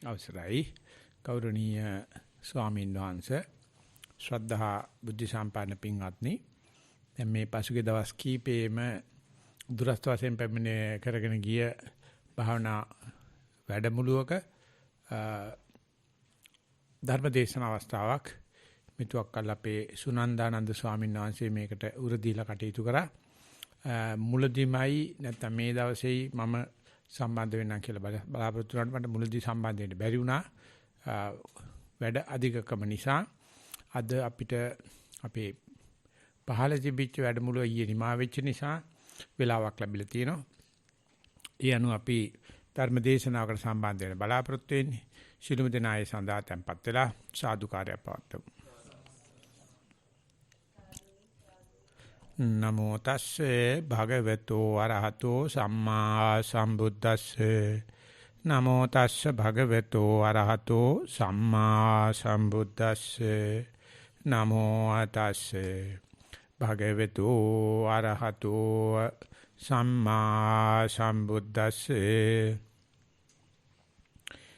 අවසරයි ගෞරවනීය ස්වාමීන් වහන්සේ ශ්‍රද්ධා බුද්ධ සම්පන්න පින්වත්නි දැන් මේ පසුගිය දවස් කීපෙම දුරස්ත වශයෙන් පැමිණ කරගෙන ගිය භාවනා වැඩමුළුවක ධර්මදේශන අවස්ථාවක් මෙතුක් කල් අපේ සුනන්දානන්ද ස්වාමීන් වහන්සේ මේකට උර දීලා කටයුතු කරා මුලදිමයි නැත්නම් මේ දවසේයි මම සම්බන්ධ වෙන්නම් කියලා බලාපොරොත්තු වුණාට මට මුලදී සම්බන්ධ වෙන්න බැරි වුණා වැඩ අධිකකම නිසා අද අපිට අපේ පහළ තිබිච්ච වැඩමුළුව ඊයේ නිමා වෙච්ච නිසා වෙලාවක් ලැබිලා තියෙනවා. ඒ අනුව අපි ධර්ම දේශනාවකට සම්බන්ධ වෙන්න බලාපොරොත්තු වෙන්නේ. ශිළුම දෙනායේ සඳහා tempත් වෙලා සාදුකාරය පවත්වමු. නමෝ තස්සේ භගවතු අරහතෝ සම්මා සම්බුද්දස්සේ නමෝ තස්සේ භගවතු අරහතෝ සම්මා සම්බුද්දස්සේ නමෝ තස්සේ භගවතු අරහතෝ සම්මා සම්බුද්දස්සේ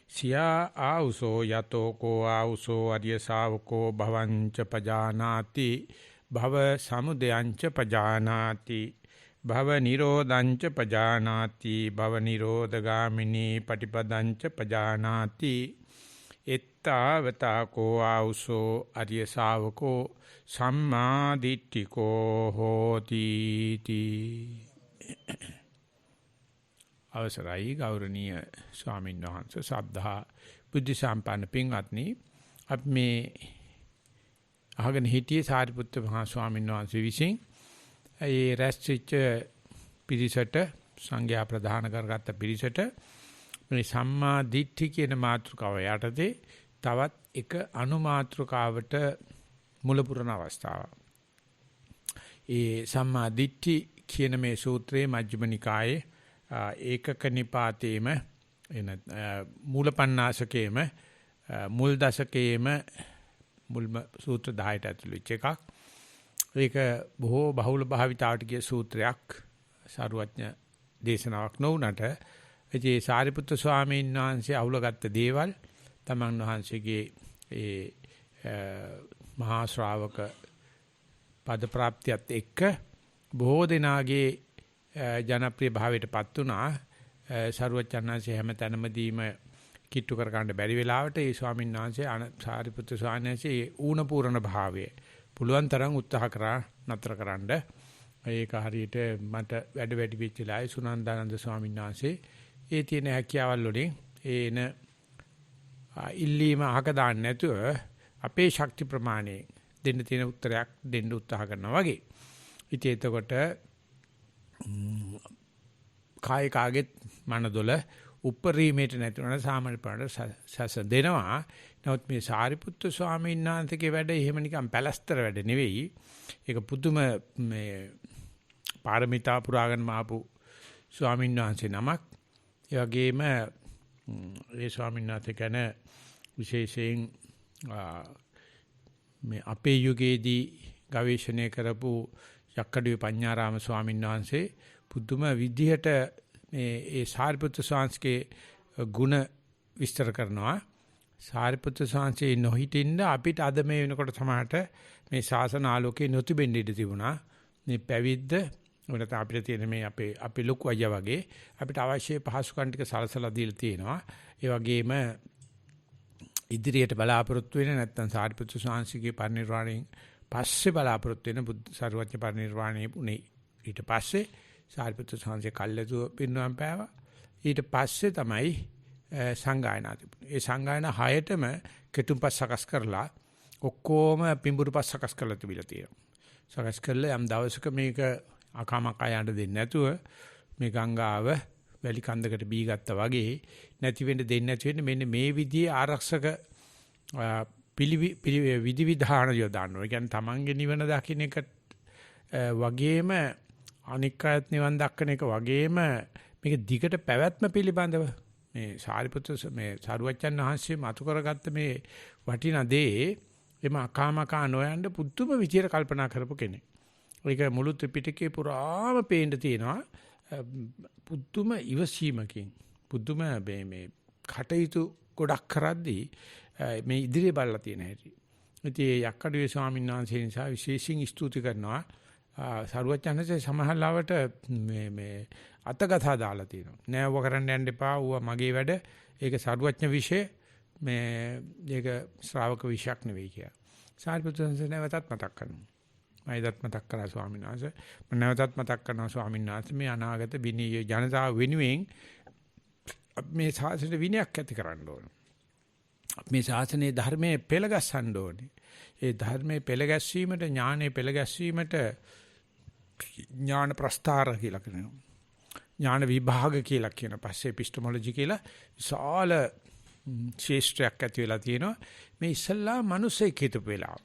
සියා ආවුසෝ යතෝ කෝ ආවුසෝ අරිය ශාවකෝ භවංච පජානාති භව සමුදයංච පජානාති භව නිරෝධංච පජානාති භව නිරෝධගාමිනී පටිපදංච පජානාති එත්තාවතා කෝ ආවුසෝ අරිය ශාවකෝ සම්මා දිට්ඨිකෝ හෝති තී අවසරයි ගෞරවනීය ස්වාමීන් වහන්සේ ශ්‍රද්ධා බුද්ධ සම්පන්න පින්වත්නි අපි මේ අහගෙන හිටියේ සාරිපුත්ත මහා ස්වාමීන් වහන්සේ විසින් ඒ රැස්චිච්ච පිරිසට සංඝයා ප්‍රදාන කරගත්ත පිරිසට මේ සම්මා දිට්ඨි කියන මාතෘකාව යටතේ තවත් එක අනුමාතෘකාවට මුල පුරන අවස්ථාවක්. ඒ සම්මා දිට්ඨි කියන මේ සූත්‍රයේ මජ්ක්‍ධිම නිකායේ ඒකක නිපාතේම එන මූලපණ්ණාසකේම මුල් දශකයේම මුල්ම සූත්‍ර 10ට ඇතුළු වෙච්ච එකක්. ඒක බොහෝ බහුල භාවිතාවට ගිය සූත්‍රයක්. සාරවත්ඥ දේශනාවක් නොවුනට ඒ සාරිපුත්‍ර ස්වාමීන් වහන්සේ අහුලගත්ත දේවල් තමන් වහන්සේගේ ඒ මහා ශ්‍රාවක පද ප්‍රාප්තියත් එක්ක බොහෝ දෙනාගේ ජනප්‍රිය භාවයටපත් වුණා. සාරවත්ඥාන්සේ හැම තැනමදීම කිට්ටු කර ගන්න බැරි වෙලාවට ඒ ස්වාමීන් වහන්සේ සාරිපුත්‍ර ස්වාමීන් වහන්සේ ඌණ පූර්ණ භාවය පුළුවන් තරම් උත්සාහ කරා නතරකරනද ඒක හරියට මට වැඩි වෙච්ච ලායි සුනන්දානන්ද ස්වාමීන් වහන්සේ ඒ තියෙන හැකියාවල් වලින් ඒන ඉල්ලීම අහක දාන්න නැතුව අපේ ශක්ති ප්‍රමාණය දෙන්න තියෙන උත්තරයක් දෙන්න උත්සාහ කරනවා වගේ. ඉතින් එතකොට කාය කාගෙත් මනදොල උපරිමයට නැතුණා සාමාන්‍ය ප්‍රමාණයට සැස දෙනවා. නමුත් මේ සාරිපුත්‍ර ස්වාමීන් වහන්සේගේ වැඩ එහෙම නිකන් පැලස්තර වැඩ නෙවෙයි. ඒක පුදුම මේ පාරමිතා පුරාගෙන මාපු ස්වාමීන් වහන්සේ නමක්. ඒ වගේම ඒ ස්වාමීන් වහන්සේ ගැන විශේෂයෙන් මේ අපේ යුගයේදී ගවේෂණය කරපු යක්කඩුවේ පඤ්ඤාරාම ස්වාමීන් වහන්සේ පුදුම විදිහට ඒ සාරිපුත්‍ර ස්වාමීන්ගේ ගුණ විස්තර කරනවා. සාරිපුත්‍ර ස්වාමීන් නොහිටින්න අපිට අද මේ වෙනකොට සමහරට මේ ශාසන ආලෝකේ නොතිබෙන්න ඉඩ තිබුණා. මේ පැවිද්ද උනත අපිට තියෙන මේ අපේ ලොකු අයියා වගේ අපිට අවශ්‍ය පහසුකම් ටික සලසලා දීලා තියෙනවා. ඒ වගේම ඉදිරියට බලාපොරොත්තු වෙන නැත්නම් සාරිපුත්‍ර ස්වාමීන්ගේ පරිනිර්වාණයෙන් පස්සේ බලාපොරොත්තු වෙන බුද්ධ සර්වඥ පරිනිර්වාණය උනේ ඊට පස්සේ සාරිපුත්‍ර ස්වාමීන් කල්ැතුව පින්නම් පෑවා. ඊට පස්සේ තමයි සංගායනා තිබුණේ. ඒ සංගායනා 6ටම කෙතුම්පස් සකස් කරලා ඔක්කොම පිඹුරුපස් සකස් කරලා තිබිලා තියෙනවා. සකස් කරලා යම් දවසක මේක අකමක් අයන්න දෙන්නේ නැතුව මේ ගංගාව වැලි කන්දකට බී ගත්තා වගේ නැති වෙන්න දෙන්නේ නැති වෙන්න මෙන්න මේ විදිහේ ආරක්ෂක විධි විධාන යොදානවා. ඒ කියන්නේ තමන්ගේ නිවන දකින්න එක වගේම අනික් අයත් නිවන් දක්කන එක වගේම මේක දිගට පැවැත්ම පිළිබඳව මේ සාරිපුත්‍ර මේ සාරුවච්චන් වහන්සේ මතු කරගත්ත මේ වටිනා දේ එම අකාමකා නොයන්ඩ පුදුම විදියට කල්පනා කරපු කෙනෙක්. ඒක මුළු ත්‍රිපිටකේ පුරාම පේන්න තියෙනවා. පුදුම ඉවසීමකින් පුදුම මේ කටයුතු ගොඩක් කරද්දී මේ ඉදිරිය බලලා තියෙන හැටි. ඉතින් යක්කඩුවේ ස්වාමීන් වහන්සේ නිසා විශේෂයෙන් ස්තුති කරනවා. සරුවචනසේ සමහරවට මේ අතගතා දාලා තියෙනවා. නෑ ඔව කරන්න යන්න එපා. ඌව මගේ වැඩ. ඒක සරුවචන විෂය. ඒක ශ්‍රාවක විෂයක් නෙවෙයි කියලා. සාරිපුත්‍ර සංඝ නැවතත් මතක් කරනවා. මයිදත් මතක් කරා ස්වාමීන් වහන්සේ. මම නැවතත් මතක් කරනවා ස්වාමීන් වහන්සේ මේ අනාගත විනීය ජනතාව වෙනුවෙන් මේ ශාසනයේ විනයක් ඇති කරන්න ඕන. මේ ශාසනයේ ධර්මයේ පෙළගස්සන්න ඕනේ. ඒ ධර්මයේ පෙළගැස්වීමට ඥානයේ පෙළගැස්වීමට ඥාන ප්‍රස්තාර කියලා කියනවා. ඥාන විභාග කියලා කියන පස්සේ එපිස්ටමොලොජි කියලා විශාල ශේෂ්ත්‍රයක් ඇති වෙලා තියෙනවා. මේ ඉස්සල්ලා මිනිස්සෙක් හිටපු වෙලාව.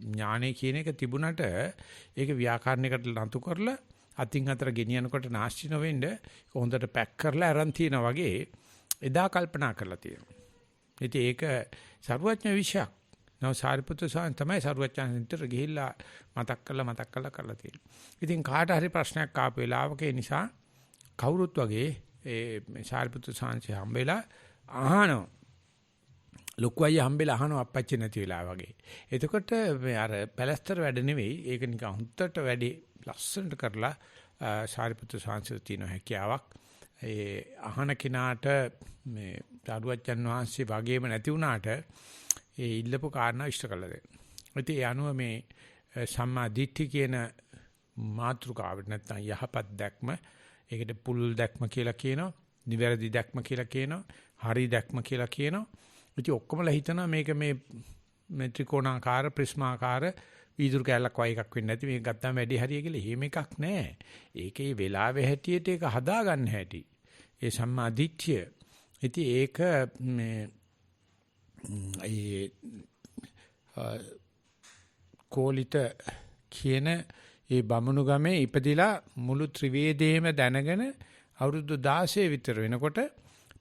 ඥානය කියන එක තිබුණට ඒක ව්‍යාකරණයකට ලන්තු කරලා අතින් අතර ගෙනියනකොට නාස්ති නොවෙන්න හොඳට පැක් කරලා අරන් තියනා වගේ එදා කල්පනා කරලා තියෙනවා. ඉතින් ඒක සරුවඥ විෂයක්. නව සාරිපුත්‍ර ස්වාමීන් තමයි සරුවඥාන්තර ගිහිල්ලා මතක් කරලා තියෙනවා. ඉතින් කාට හරි ප්‍රශ්නයක් ආපු වෙලාවක ඒ නිසා කවුරුත් වගේ ඒ සාරිපුත්‍ර ස්වාමීන් හම්බෙලා අහනවා. ලොකු අය හම්බෙලා අහනවා අපච්චි නැති වෙලා වගේ. එතකොට අර පැලස්තර වැඩ නෙවෙයි. ඒක නිකන් හුත්තට වැඩි ලස්සනට කරලා සාරිපුත්‍ර ස්වාමීන් තියෙන හැකියාවක්. ඒ අහන කෙනාට මේ සාරුවච්චන් වහන්සේ වගේම නැති වුණාට ඒ ඉල්ලපු කාරණා ඉෂ්ට කළා දෙන්න. ඉතින් ඒ අනුව මේ සම්මා දිට්ඨි කියන මාතෘකාවට නැත්නම් යහපත් දැක්ම, ඒකට පුළුල් දැක්ම කියලා කියනවා, නිවැරදි දැක්ම කියලා කියනවා, හරි දැක්ම කියලා කියනවා. ඉතින් ඔක්කොමලා හිතනවා මේක මේ ත්‍රිකෝණාකාර, ප්‍රිස්මාකාර වීදුරු කැලක් වගේ එකක් වෙන්නේ නැති මේක ගත්තාම වැඩි හරිය කියලා. එහෙම එකක් නැහැ. ඒකේ වෙලාවෙ හැටියට ඒක හදාගන්න හැටි. ඒ සම්මා දිට්ඨිය. ඉතින් ඒක මේ කෝලිත කියන ඒ බමුණු ගමේ ඉපදිලා මුළු ත්‍රිවේදයේම දැනගෙන අවුරුදු 16 විතර වෙනකොට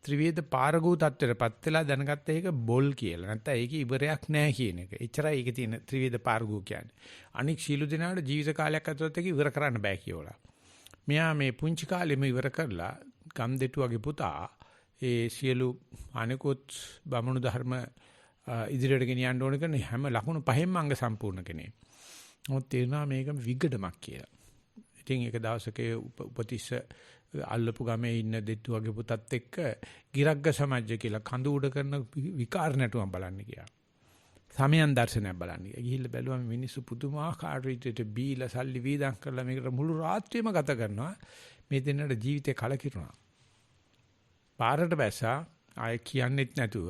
ත්‍රිවේද පාරගූ තත්ත්වයටපත් වෙලා දැනගත්ත ඒක බොල් කියලා. නැත්නම් ඒකේ ඉවරයක් නැහැ කියන එක. එච්චරයි ඒකේ තියෙන ත්‍රිවේද පාරගූ කියන්නේ. අනික් සීළු දිනාට ජීවිත කාලයක් ඇතුළත ඒක ඉවර කරන්න බෑ කියලා. මෙයා මේ පුංචි කාලෙම ඉවර කරලා ගම්දෙටුවගේ පුතා ඒ සියලු අනිකුත් බමුණු ධර්ම ඉදිරියට ගෙනියන්න ඕන කරන හැම ලකුණු පහෙන්ම අංග සම්පූර්ණ කෙනෙක්. මොකද තේරෙනවා මේක විගඩමක් කියලා. ඉතින් ඒක දවසක උපතිස්ස අල්ලපු ගමේ ඉන්න දෙතු වගේ පුතත් එක්ක ගිරග්ග සමාජ්‍ය කියලා කඳු උඩ කරන විකාර නැටුම් බලන්න ගියා. සමයන් දර්ශනයක් බලන්න ගියා. ගිහිල්ලා බැලුවා මිනිස්සු පුදුමාකාර විදිහට බීලා සල්ලි වීදම් කරලා මේකට මුළු රාත්‍රියම ගත කරනවා. මේ දෙන්නට ජීවිතේ කලකිරුණා. පාරට බැස්සා ආයෙ කියන්නෙත් නැතුව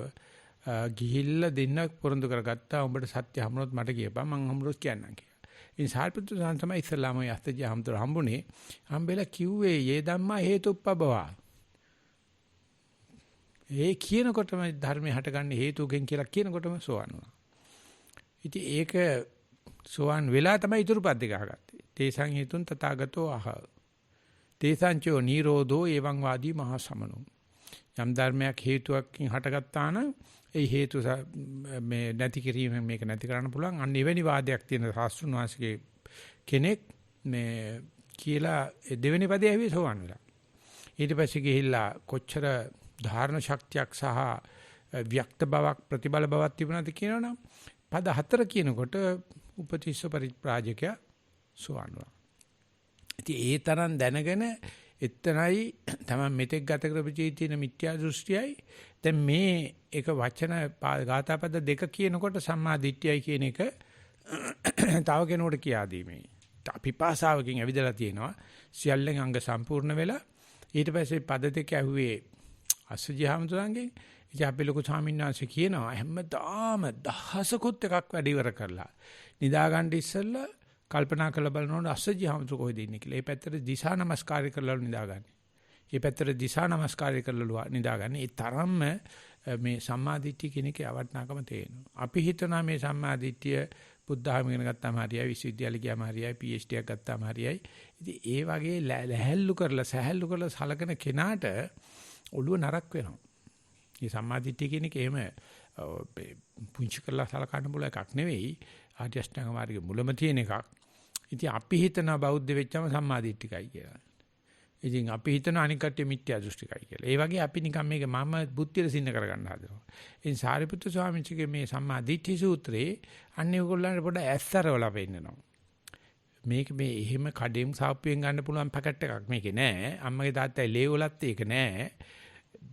ගිහිල්ලා දෙන්න පොරොන්දු කරගත්තා. උඹට සත්‍ය හමුනොත් මට කියපන් මං හමුනොත් කියන්නම් කියලා. ඉතින් සාරිපුත්‍ර සාන් තමයි ඉස්ලාම යස්තජ හම්තර හම්බුනේ. හම්බෙලා කිව්වේ යේ ධම්මා හේතුප්පබවා. ඒ කියනකොටම ධර්මයේ හටගන්න හේතුගෙන් කියලා කියනකොටම සෝවන් වුණා. ඉතින් ඒක සෝවන් වෙලා තමයි ඊතුරු පද්ද ගහගත්තේ. තේසං හේතුන් තථාගතෝ අහ. තේසංචෝ නිරෝධෝ එවං වාදී මහා සමනෝ. යම් ධර්මයක් හේතුවකින් හටගත්තා නම් ඒ හේතු මේ නැති කිරීමෙන් මේක නැති කරන්න පුළුවන්. අන්න එවැනි වාදයක් තියෙන ශාස්ත්‍රුන් වහන්සේගේ කෙනෙක් මේ කියලා දෙවෙනි පදේ ඇවිත් සෝවන් වෙලා. ඊට පස්සේ ගිහිල්ලා කොච්චර ධාරණ ශක්තියක් සහ ව්‍යක්ත බවක් ප්‍රතිබල බවක් තිබුණාද කියනවනම් පද 4 කියනකොට උපතිස්ස පරිප්‍රාජකයා සෝවන් වුණා. ඉතින් ඒ තරම් දැනගෙන එතනයි තමයි මෙතෙක් ගත කරපු ජීවිතේන මිත්‍යා දෘෂ්ටියයි දැන් මේ එක වචන ගාථාපද දෙක කියනකොට සම්මා දිට්ඨියයි කියන එක තව කෙනෙකුට කියා දීමේ පිපාසාවකින් ඇවිදලා තියෙනවා සියල්ලෙන් අංග සම්පූර්ණ වෙලා ඊට පස්සේ පද දෙක ඇහුවේ අසජි හමුදුරන්ගෙන් ඉතින් අපි ලොකු ස්වාමීන් වහන්සේ කියනවා හැමදාම දහසකුත් එකක් වැඩ ඉවර කරලා නිදා ගන්න ඉස්සෙල්ලා කල්පනා කරලා බලනකොට අසජි හමුදුර කොහෙද ඉන්නේ කියලා. ඒ පැත්තට දිසා නමස්කාරය කරලා නිදාගන්නේ. ඒ පැත්තට දිසා නමස්කාරය කරලා නිදාගන්නේ. ඒ තරම්ම මේ සම්මාදිට්ඨිය කියන එකේ අවට්නාකම තේරෙනවා. අපි හිතනවා මේ සම්මාදිට්ඨිය බුද්ධාගම ඉගෙන ගත්තාම හරියයි, විශ්වවිද්‍යාලේ ගියාම හරියයි, PhD එකක් ගත්තාම හරියයි. ඉතින් ඒ වගේ ලැහැල්ලු කරලා සැහැල්ලු කරලා සලකන කෙනාට ඔළුව නරක් වෙනවා. මේ සම්මාදිට්ඨිය කියන එක එහෙම පුංචි කරලා සලකන්න බුල එකක් නෙවෙයි. ආර්ය අෂ්ටාංග මාර්ගයේ මුලම තියෙන එකක්. ඉතින් අපි හිතනවා බෞද්ධ වෙච්චම සම්මාදිට්ඨිකයි කියලා. ඉතින් අපි හිතන අනික් කට්ටිය මිත්‍යා දෘෂ්ටිකයි කියලා. ඒ වගේ අපි නිකන් මේක මම බුද්ධියට සින්න කරගන්න හදනවා. ඉතින් සාරිපුත්‍ර ස්වාමීන් වහන්සේගේ මේ සම්මා දිට්ඨි සූත්‍රයේ අන්නේ ඔයගොල්ලන්ට පොඩ ඇස්සරවලා පෙන්නනවා. මේක මේ එහෙම කඩේම් සාප්පුවෙන් ගන්න පුළුවන් පැකට් එකක් මේකේ නෑ. අම්මගේ තාත්තයි ලේ වලත් ඒක නෑ.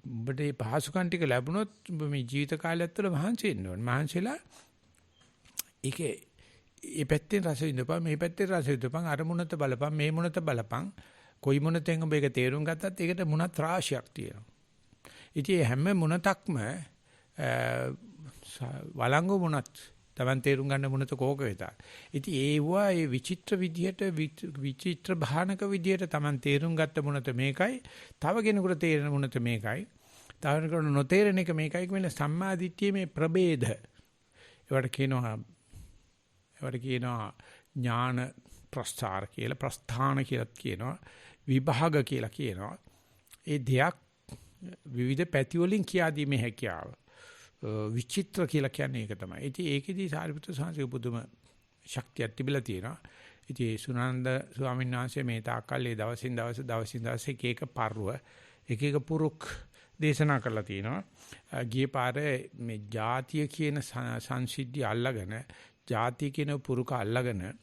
උඹට මේ පහසුකම් ටික ලැබුණොත් උඹ මේ ජීවිත කාලය ඇතුළත මහන්සි වෙන්න ඕනේ. මහන්සිලා ඒකේ මේ පැත්තෙන් රස විඳපන් මේ පැත්තෙන් රස විඳපන් අර මුණත බලපන් මේ මුණත බලපන් කොයි මුණතෙන් ඔබ ඒක තේරුම් ගත්තත් ඒකට මුණත් රාශියක් තියෙනවා. ඉතින් හැම මුණතක්ම වළංගු මුණත් Taman තේරුම් ගන්න මුණත කෝක වෙත. ඉතින් ඒවා ඒ විචිත්‍ර විදියට විචිත්‍ර භානක විදියට Taman තේරුම් ගත්ත මුණත මේකයි. තව කෙනෙකුට තේරෙන මුණත මේකයි. තව කෙනෙකුට නොතේරෙන එක මේකයි කියන සම්මාදිට්ඨියේ මේ ප්‍රභේද. ඒවට කියනවා ඥාන ප්‍රස්ථාර කියලා ප්‍රස්ථාන කියලාත් කියනවා. විභාග කියලා කියනවා. ඒ දෙයක් විවිධ පැති වලින් කියා දීමේ හැකියාව. විචිත්‍ර කියලා කියන්නේ ඒක තමයි. ඉතින් ඒකෙදී සාරිපුත්‍ර සාංශේ පුදුම ශක්තියක් තිබිලා තියෙනවා. ඉතින් සුනන්ද ස්වාමීන් වහන්සේ මේ තාක්කල් ඒ දවසින් දවස එක එක පර්ව එක එක පුරුක් දේශනා කරලා තියෙනවා. ගියේ පාරේ මේ ಜಾතිය කියන සංසිද්ධිය අල්ලගෙන ಜಾතිය කියන පුරුක අල්ලගෙන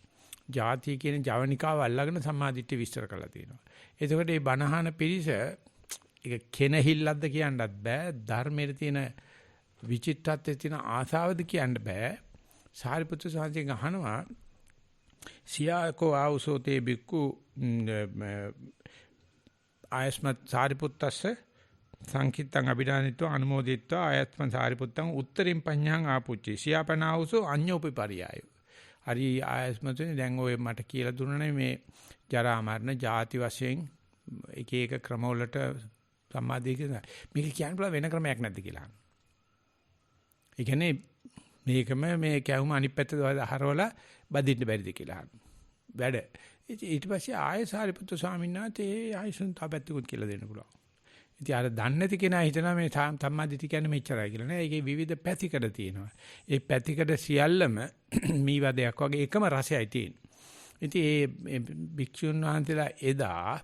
ಜಾතිය කියන ජවනිකාව අල්ලගෙන සම්මාදිට්ඨිය විස්තර කරලා තියෙනවා. එතකොට මේ බණහන පිරිස ඒක කෙනහිල්ලක්ද කියන්නත් බෑ. ධර්මයේ තියෙන විචිත්තත්වයේ තියෙන ආසාවද කියන්න බෑ. සාරිපුත්‍ර සාන්තිගෙන් අහනවා සියාකෝ ආවසෝතේ බික්කු ආයස්මත් සාරිපුත්තස්ස සංකිට්තං අභිදානිත්ව අනුමෝදිත්වා ආයස්මත් සාරිපුත්තං උත්තරින් පඤ්ඤාං ආපුච්චි සියාපනාවසෝ අඤ්ඤෝපපරියාය. හරි ආයස්මතුනේ දැන් ඔය මට කියලා දුන්නනේ මේ ජරා මරණ ಜಾති වශයෙන් එක එක ක්‍රමවලට සම්මාදිය කියන මේක කියන්න පුළුවන් වෙන ක්‍රමයක් නැද්ද කියලා. ඒ කියන්නේ මේකම මේ කැවුම අනිත් පැත්ත හරවලා බදින්න බැරිද කියලා. වැඩ. ඊට පස්සේ ආයෙ සාරිපුත්‍ර ස්වාමීන් වහන්සේ ආයෙසුන් තාපැත්තකුත් කියලා දෙන්න පුළුවන්. ඉතින් අර දන්නේ නැති කෙනා හිතනවා මේ සම්මාදිටි කියන්නේ මෙච්චරයි කියලා නෑ. ඒකේ විවිධ පැතිකඩ තියෙනවා. ඒ පැතිකඩ සියල්ලම මීවදයක් වගේ එකම රසයයි තියෙන්නේ. ඉතින් මේ භික්ෂුන් වහන්සේලා එදා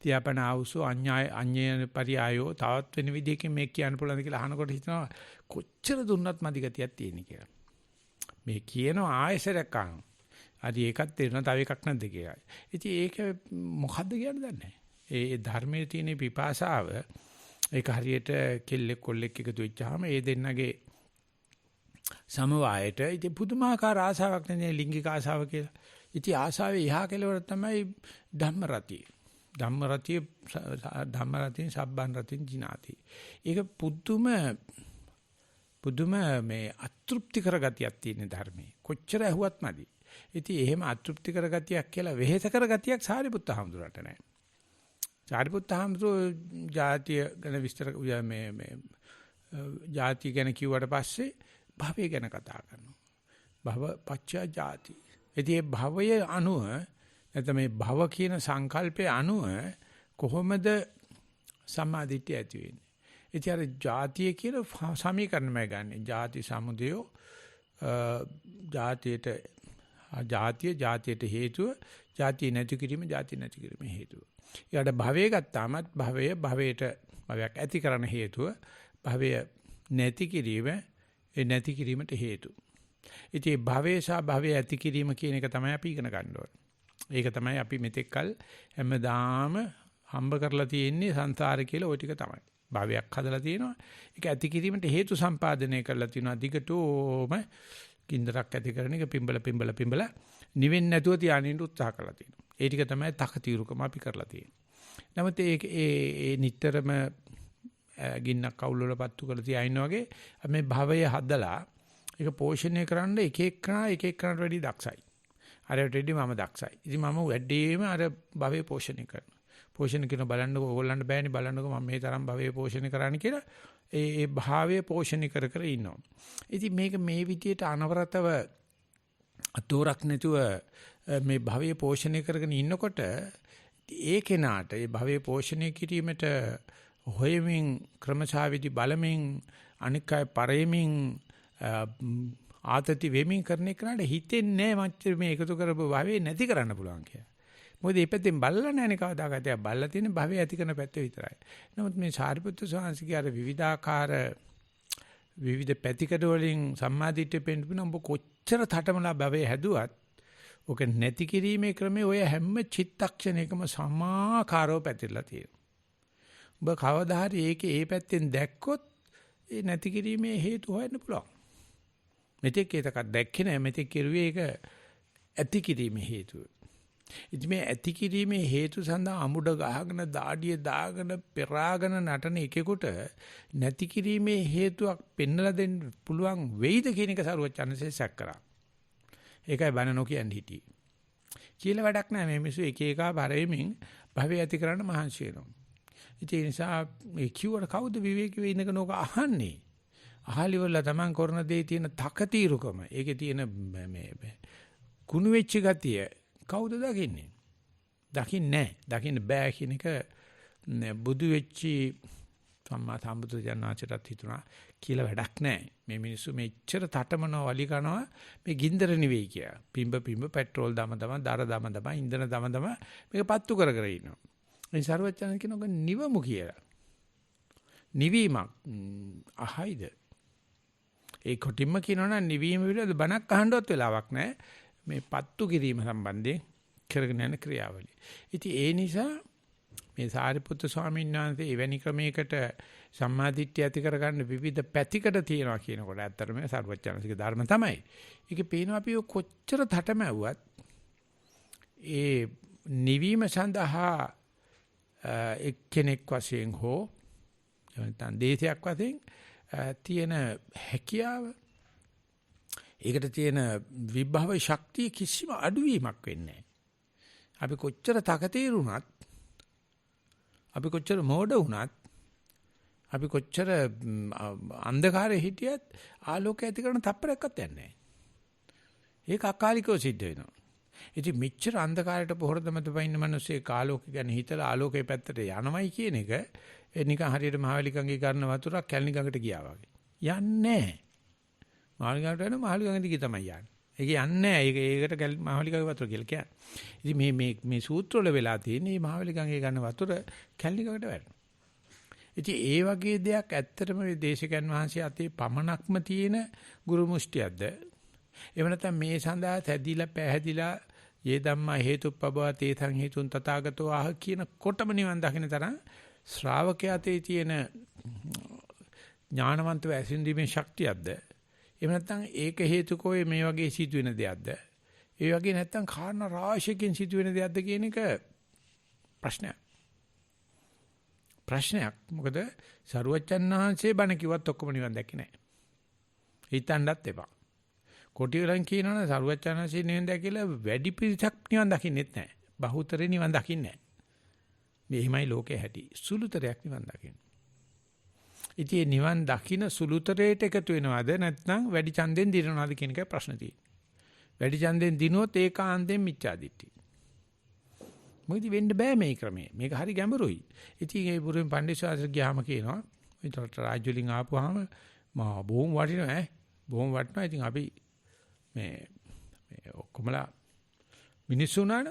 තියාපන ආවුසෝ අඤ්ඤය පරියායෝ තවත් වෙන විදිහකින් මේක කියන්න පුළුවන්ද කියලා අහනකොට හිතනවා කොච්චර දුන්නත් මදි ගතියක් තියෙන කියලා. මේ කියනවා ආයෙසරක් අහනවා. හරි ඒකත් තේරෙනවා තව එකක් නැද්ද කියලා. ඉතින් ඒක මොකද්ද කියන්නේ දන්නේ නැහැ. ඒ ධර්මයේ තියෙන පිපාසාව ඒක හරියට කෙල්ලෙක් කොල්ලෙක් එකතු වෙච්චාම ඒ දෙන්නගේ සමவாயයට ඉතින් පුදුමාකාර ආසාවක් නේ ලිංගික ආසාව කියලා. ඉතින් ආසාවේ එහා කෙලවර තමයි ධම්මරතිය. ධම්මරතිය සබ්බන් රතින් ජිනාති. ඒක පුදුම මේ අතෘප්ති කරගතියක් තියෙන ධර්මයේ. කොච්චර ඇහුවත් මදි. ඉතින් එහෙම අතෘප්ති කරගතියක් කියලා වෙහෙස කරගතියක් සාරිපුත්ත හාමුදුරට නැහැ. සාරිපුත්ත හාමුදුරෝ ජාතිය ගැන විස්තර මේ ජාතිය ගැන කිව්වට පස්සේ භවය ගැන කතා කරනවා. භව පච්චය ජාති. ඉතින් මේ භවය අනුව නැත්නම් මේ භව කියන සංකල්පයේ අනුව කොහොමද සම්මාදිට්ඨිය ඇති වෙන්නේ? ඉතින් අර ජාතිය කියන සමීකරණයම ගන්න. ජාති සමුදයෝ ජාතියට හේතුව ජාතිය නැති කිරීම හේතුව. ඊට භවය ගත්තාමත් භවයට භවයක් ඇති කරන හේතුව භවය නැති කිරීම නැති කිරීමට හේතු. ඉතින් භවය සහ භවය ඇති කිරීම කියන එක තමයි අපි ඉගෙන ගන්න ඕනේ. ඒක තමයි අපි මෙතෙක්කල් හැමදාම හම්බ කරලා තියෙන්නේ සංසාරේ කියලා ওই ටික තමයි. භවයක් හදලා තියෙනවා. ඒක ඇති කිරීමට හේතු සම්පාදනය කරලා තියෙනවා. දිගටම කින්දරක් ඇති කරන එක පිඹල නිවෙන්නේ නැතුව තියානින්න උත්සාහ කරලා තියෙනවා. ඒ ටික තමයි තකතිරුකම අපි කරලා තියෙන්නේ. නමුත් ඒ නිටතරම ගින්නක් කවුල් වල පත්තු කරලා තියාින්න වගේ මේ භවය හදලා ඒක පෝෂණය කරන්න එක එක්කනට වැඩි දක්ෂයි. අරට වැඩි මම දක්ෂයි. ඉතින් මම වැඩිම අර භවය පෝෂණය කරනවා. පෝෂණය කරන බලන්නකො ඕගොල්ලන්ට බෑනේ බලන්නකො මම මේ තරම් භවය පෝෂණය කරන්න කියලා ඒ භාවය පෝෂණය කර ඉන්නවා. ඉතින් මේක මේ විදියට අනවරතව අතෝරක් නැතුව මේ භවය පෝෂණය කරගෙන ඉන්නකොට ඒ කෙනාට ඒ භවය පෝෂණය කිරීමට හොයමින් ක්‍රමශාවිදි බලමින් අනික් අය පරෙමින් ආතති වෙමින් කරන එකට හිතෙන්නේ නැහැ මච්චර මේ එකතු කරපු භවය නැති කරන්න පුළුවන් කියලා. මොකද මේ පැත්තෙන් බල්ලා නැහැනේ කවදාකවත්. එයා බල්ලා තියෙන භවය ඇති කරන පැත්ත විතරයි. නමුත් මේ සාරිපුත්‍ර ස්වාමීන්ගේ අර විවිධාකාර විවිධ පැතිකඩ වලින් සම්මාදිට්ඨිය පෙන්වන ඔබ කොච්චර තටමලා භවය හැදුවත් ඔක නැති කිරීමේ ක්‍රමේ ඔය හැම චිත්තක්ෂණයකම සමාකාරව පැතිරලා තියෙනවා. ඔබ කවදා හරි ඒකේ ඒ පැත්තෙන් දැක්කොත් ඒ නැති කිරීමේ හේතු හොයන්න පුළුවන්. මෙතෙක් ඒකක් දැක්කේ නැහැ. මෙතෙක් කිරුවේ ඒක ඇති කිරීමේ හේතුව. ඉතින් මේ ඇති කිරීමේ හේතු සඳහා අමුඩ ගහගෙන දාඩිය දාගෙන පෙරාගෙන නටන එකෙකුට නැති කිරීමේ හේතුවක් පෙන්වලා දෙන්න පුළුවන් වෙයිද කියන එක සරුවචනසේ සැක කරා. ඒකයි බන නොකියන් හිටියේ. කියලා වැඩක් නැහැ. මේ මිනිස්සු එක එක බරෙමින් භවය ඇති කරන්න මහන්සි වෙනවා. ඒ නිසා මේ කිව්වට කවුද විවේකීව ඉඳගෙන ඕක අහන්නේ? අහලි වල තමන් කරන දේ තියෙන තකතිරුකම, ඒකේ තියෙන මේ කුණු වෙච්ච ගතිය කවුද දකින්නේ? දකින්නේ නැහැ. දකින්න බෑ කියන එක බුදු වෙච්චි සම්මා සම්බුදු ජානනාචරත් හිතුණා කියලා වැඩක් නැහැ. මේ මිනිස්සු මෙච්චර තටමනවා වලි කරනවා මේ ගින්දර නෙවෙයි කියලා. පිඹ පෙට්‍රෝල් දම දම ඉන්ධන දම මේක පත්තු කර ඉන්නවා. මේ ਸਰවඥයන් කියනක නිවමු කියලා. නිවීමක් අහයිද? ඒ කොටින්ම කියනවනම් නිවීම විදිහට බණක් අහන්නවත් වෙලාවක් නැහැ. මේ පත්තු කිරීම සම්බන්ධයෙන් කරගෙන යන ක්‍රියාවලිය. ඉතින් ඒ නිසා මේ සාරිපුත්‍ර ස්වාමීන් වහන්සේ එවැනි ක්‍රමයකට සම්මාදිට්ඨිය ඇති කරගන්න විවිධ පැතිකඩ තියෙනවා කියනකොට ඇත්තටම සර්වඥාන්සික ධර්ම තමයි. ඒකේ පේනවා අපි කොච්චර තටමැව්වත් ඒ නිවීම සඳහා එක්කෙනෙක් වශයෙන් හෝ නැත්නම් දේශයක් වශයෙන් තියෙන හැකියාව ඒකට තියෙන විභව ශක්තිය කිසිම අඩුවීමක් වෙන්නේ නැහැ. අපි කොච්චර තකතිරුණත් අපි කොච්චර මෝඩ වුණත් අපි කොච්චර අන්ධකාරයේ හිටියත් ආලෝකය ඇති කරන තප්පරයක්වත් යන්නේ නැහැ. ඒක අකාලිකව සිද්ධ වෙනවා. ඉතින් මෙච්චර අන්ධකාරයට පොහොර දමතපා ඉන්න මිනිස්සේ ආලෝකය ගැන හිතලා ආලෝකයේ පැත්තට යනවයි කියන එක නිකන් හරියට මහවැලි ගඟේ ගන්න වතුරක් කැලණි ගඟට ගියා වගේ. යන්නේ නැහැ. මහවැලි ගඟට යන මහවැලි ගඟ දිගේ තමයි යන්නේ. ඒක යන්නේ නැහැ. ඒකට මහවැලි ගඟේ වතුර කියලා කියන්නේ. ඉතින් මේ සූත්‍ර වල වෙලා තියෙන මේ මහවැලි ගඟේ ගන්න වතුර කැලණි ගඟට වැටෙනවා. ඉතින් ඒ වගේ දෙයක් ඇත්තටම මේ දේශකයන් වහන්සේ අතේ පමණක්ම තියෙන ගුරු මුෂ්ටියක්ද? එහෙම නැත්නම් මේ සඳහා තැදිලා පැහැදිලා යේ ධම්මා හේතුප්පබව තේතං හේතුන් තථාගතෝ ආහ කියන කොටම නිවන් දකින්න තරම් ශ්‍රාවකයා තේ තියෙන ඥානවන්තව ඇසින්දීමේ ශක්තියක්ද? එහෙම නැත්නම් ඒක හේතුකෝ මේ වගේ සිදුවෙන දෙයක්ද? ඒ වගේ නැත්නම් කාරණා රාශියකින් සිදුවෙන දෙයක්ද කියන එක ප්‍රශ්නයක්. මොකද සරුවච්චන් වහන්සේ බණ කිව්වත් ඔක්කොම නිවන් දැක්කේ නැහැ. හිතන්නත් එපා. කොටි වලින් කියනවනේ සරුවච්චන් වහන්සේ නිවන් දැකලා වැඩි පිරිසක් නිවන් දකින්නෙත් නැහැ. බහුතරේ නිවන් දකින්නේ නැහැ. මෙහිමයි ලෝකේ හැටි. සුළුතරයක් නිවන් දකින්න. ඉතින් නිවන් දකින්න සුළුතරයට එකතු වෙනවද නැත්නම් වැඩි ඡන්දෙන් දිනනවද කියන එකයි ප්‍රශ්න තියෙන්නේ. වැඩි ඡන්දෙන් දිනුවොත් ඒකාන්තයෙන් මිච්ඡාදිට්ඨිය. මොකද වෙන්න බෑ මේ ක්‍රමේ. මේක හරි ගැඹුරුයි. ඉතින් ඒ බුරුවෙන් පණ්ඩිත ශාස්ත්‍ර ගියාම කියනවා විතරට රාජ්‍යලින් ආපුවාම මා බොහොම වටිනවා ඈ. බොහොම වටිනවා. ඉතින් අපි මේ ඔක්කොමලා මිනිස්සු උනාන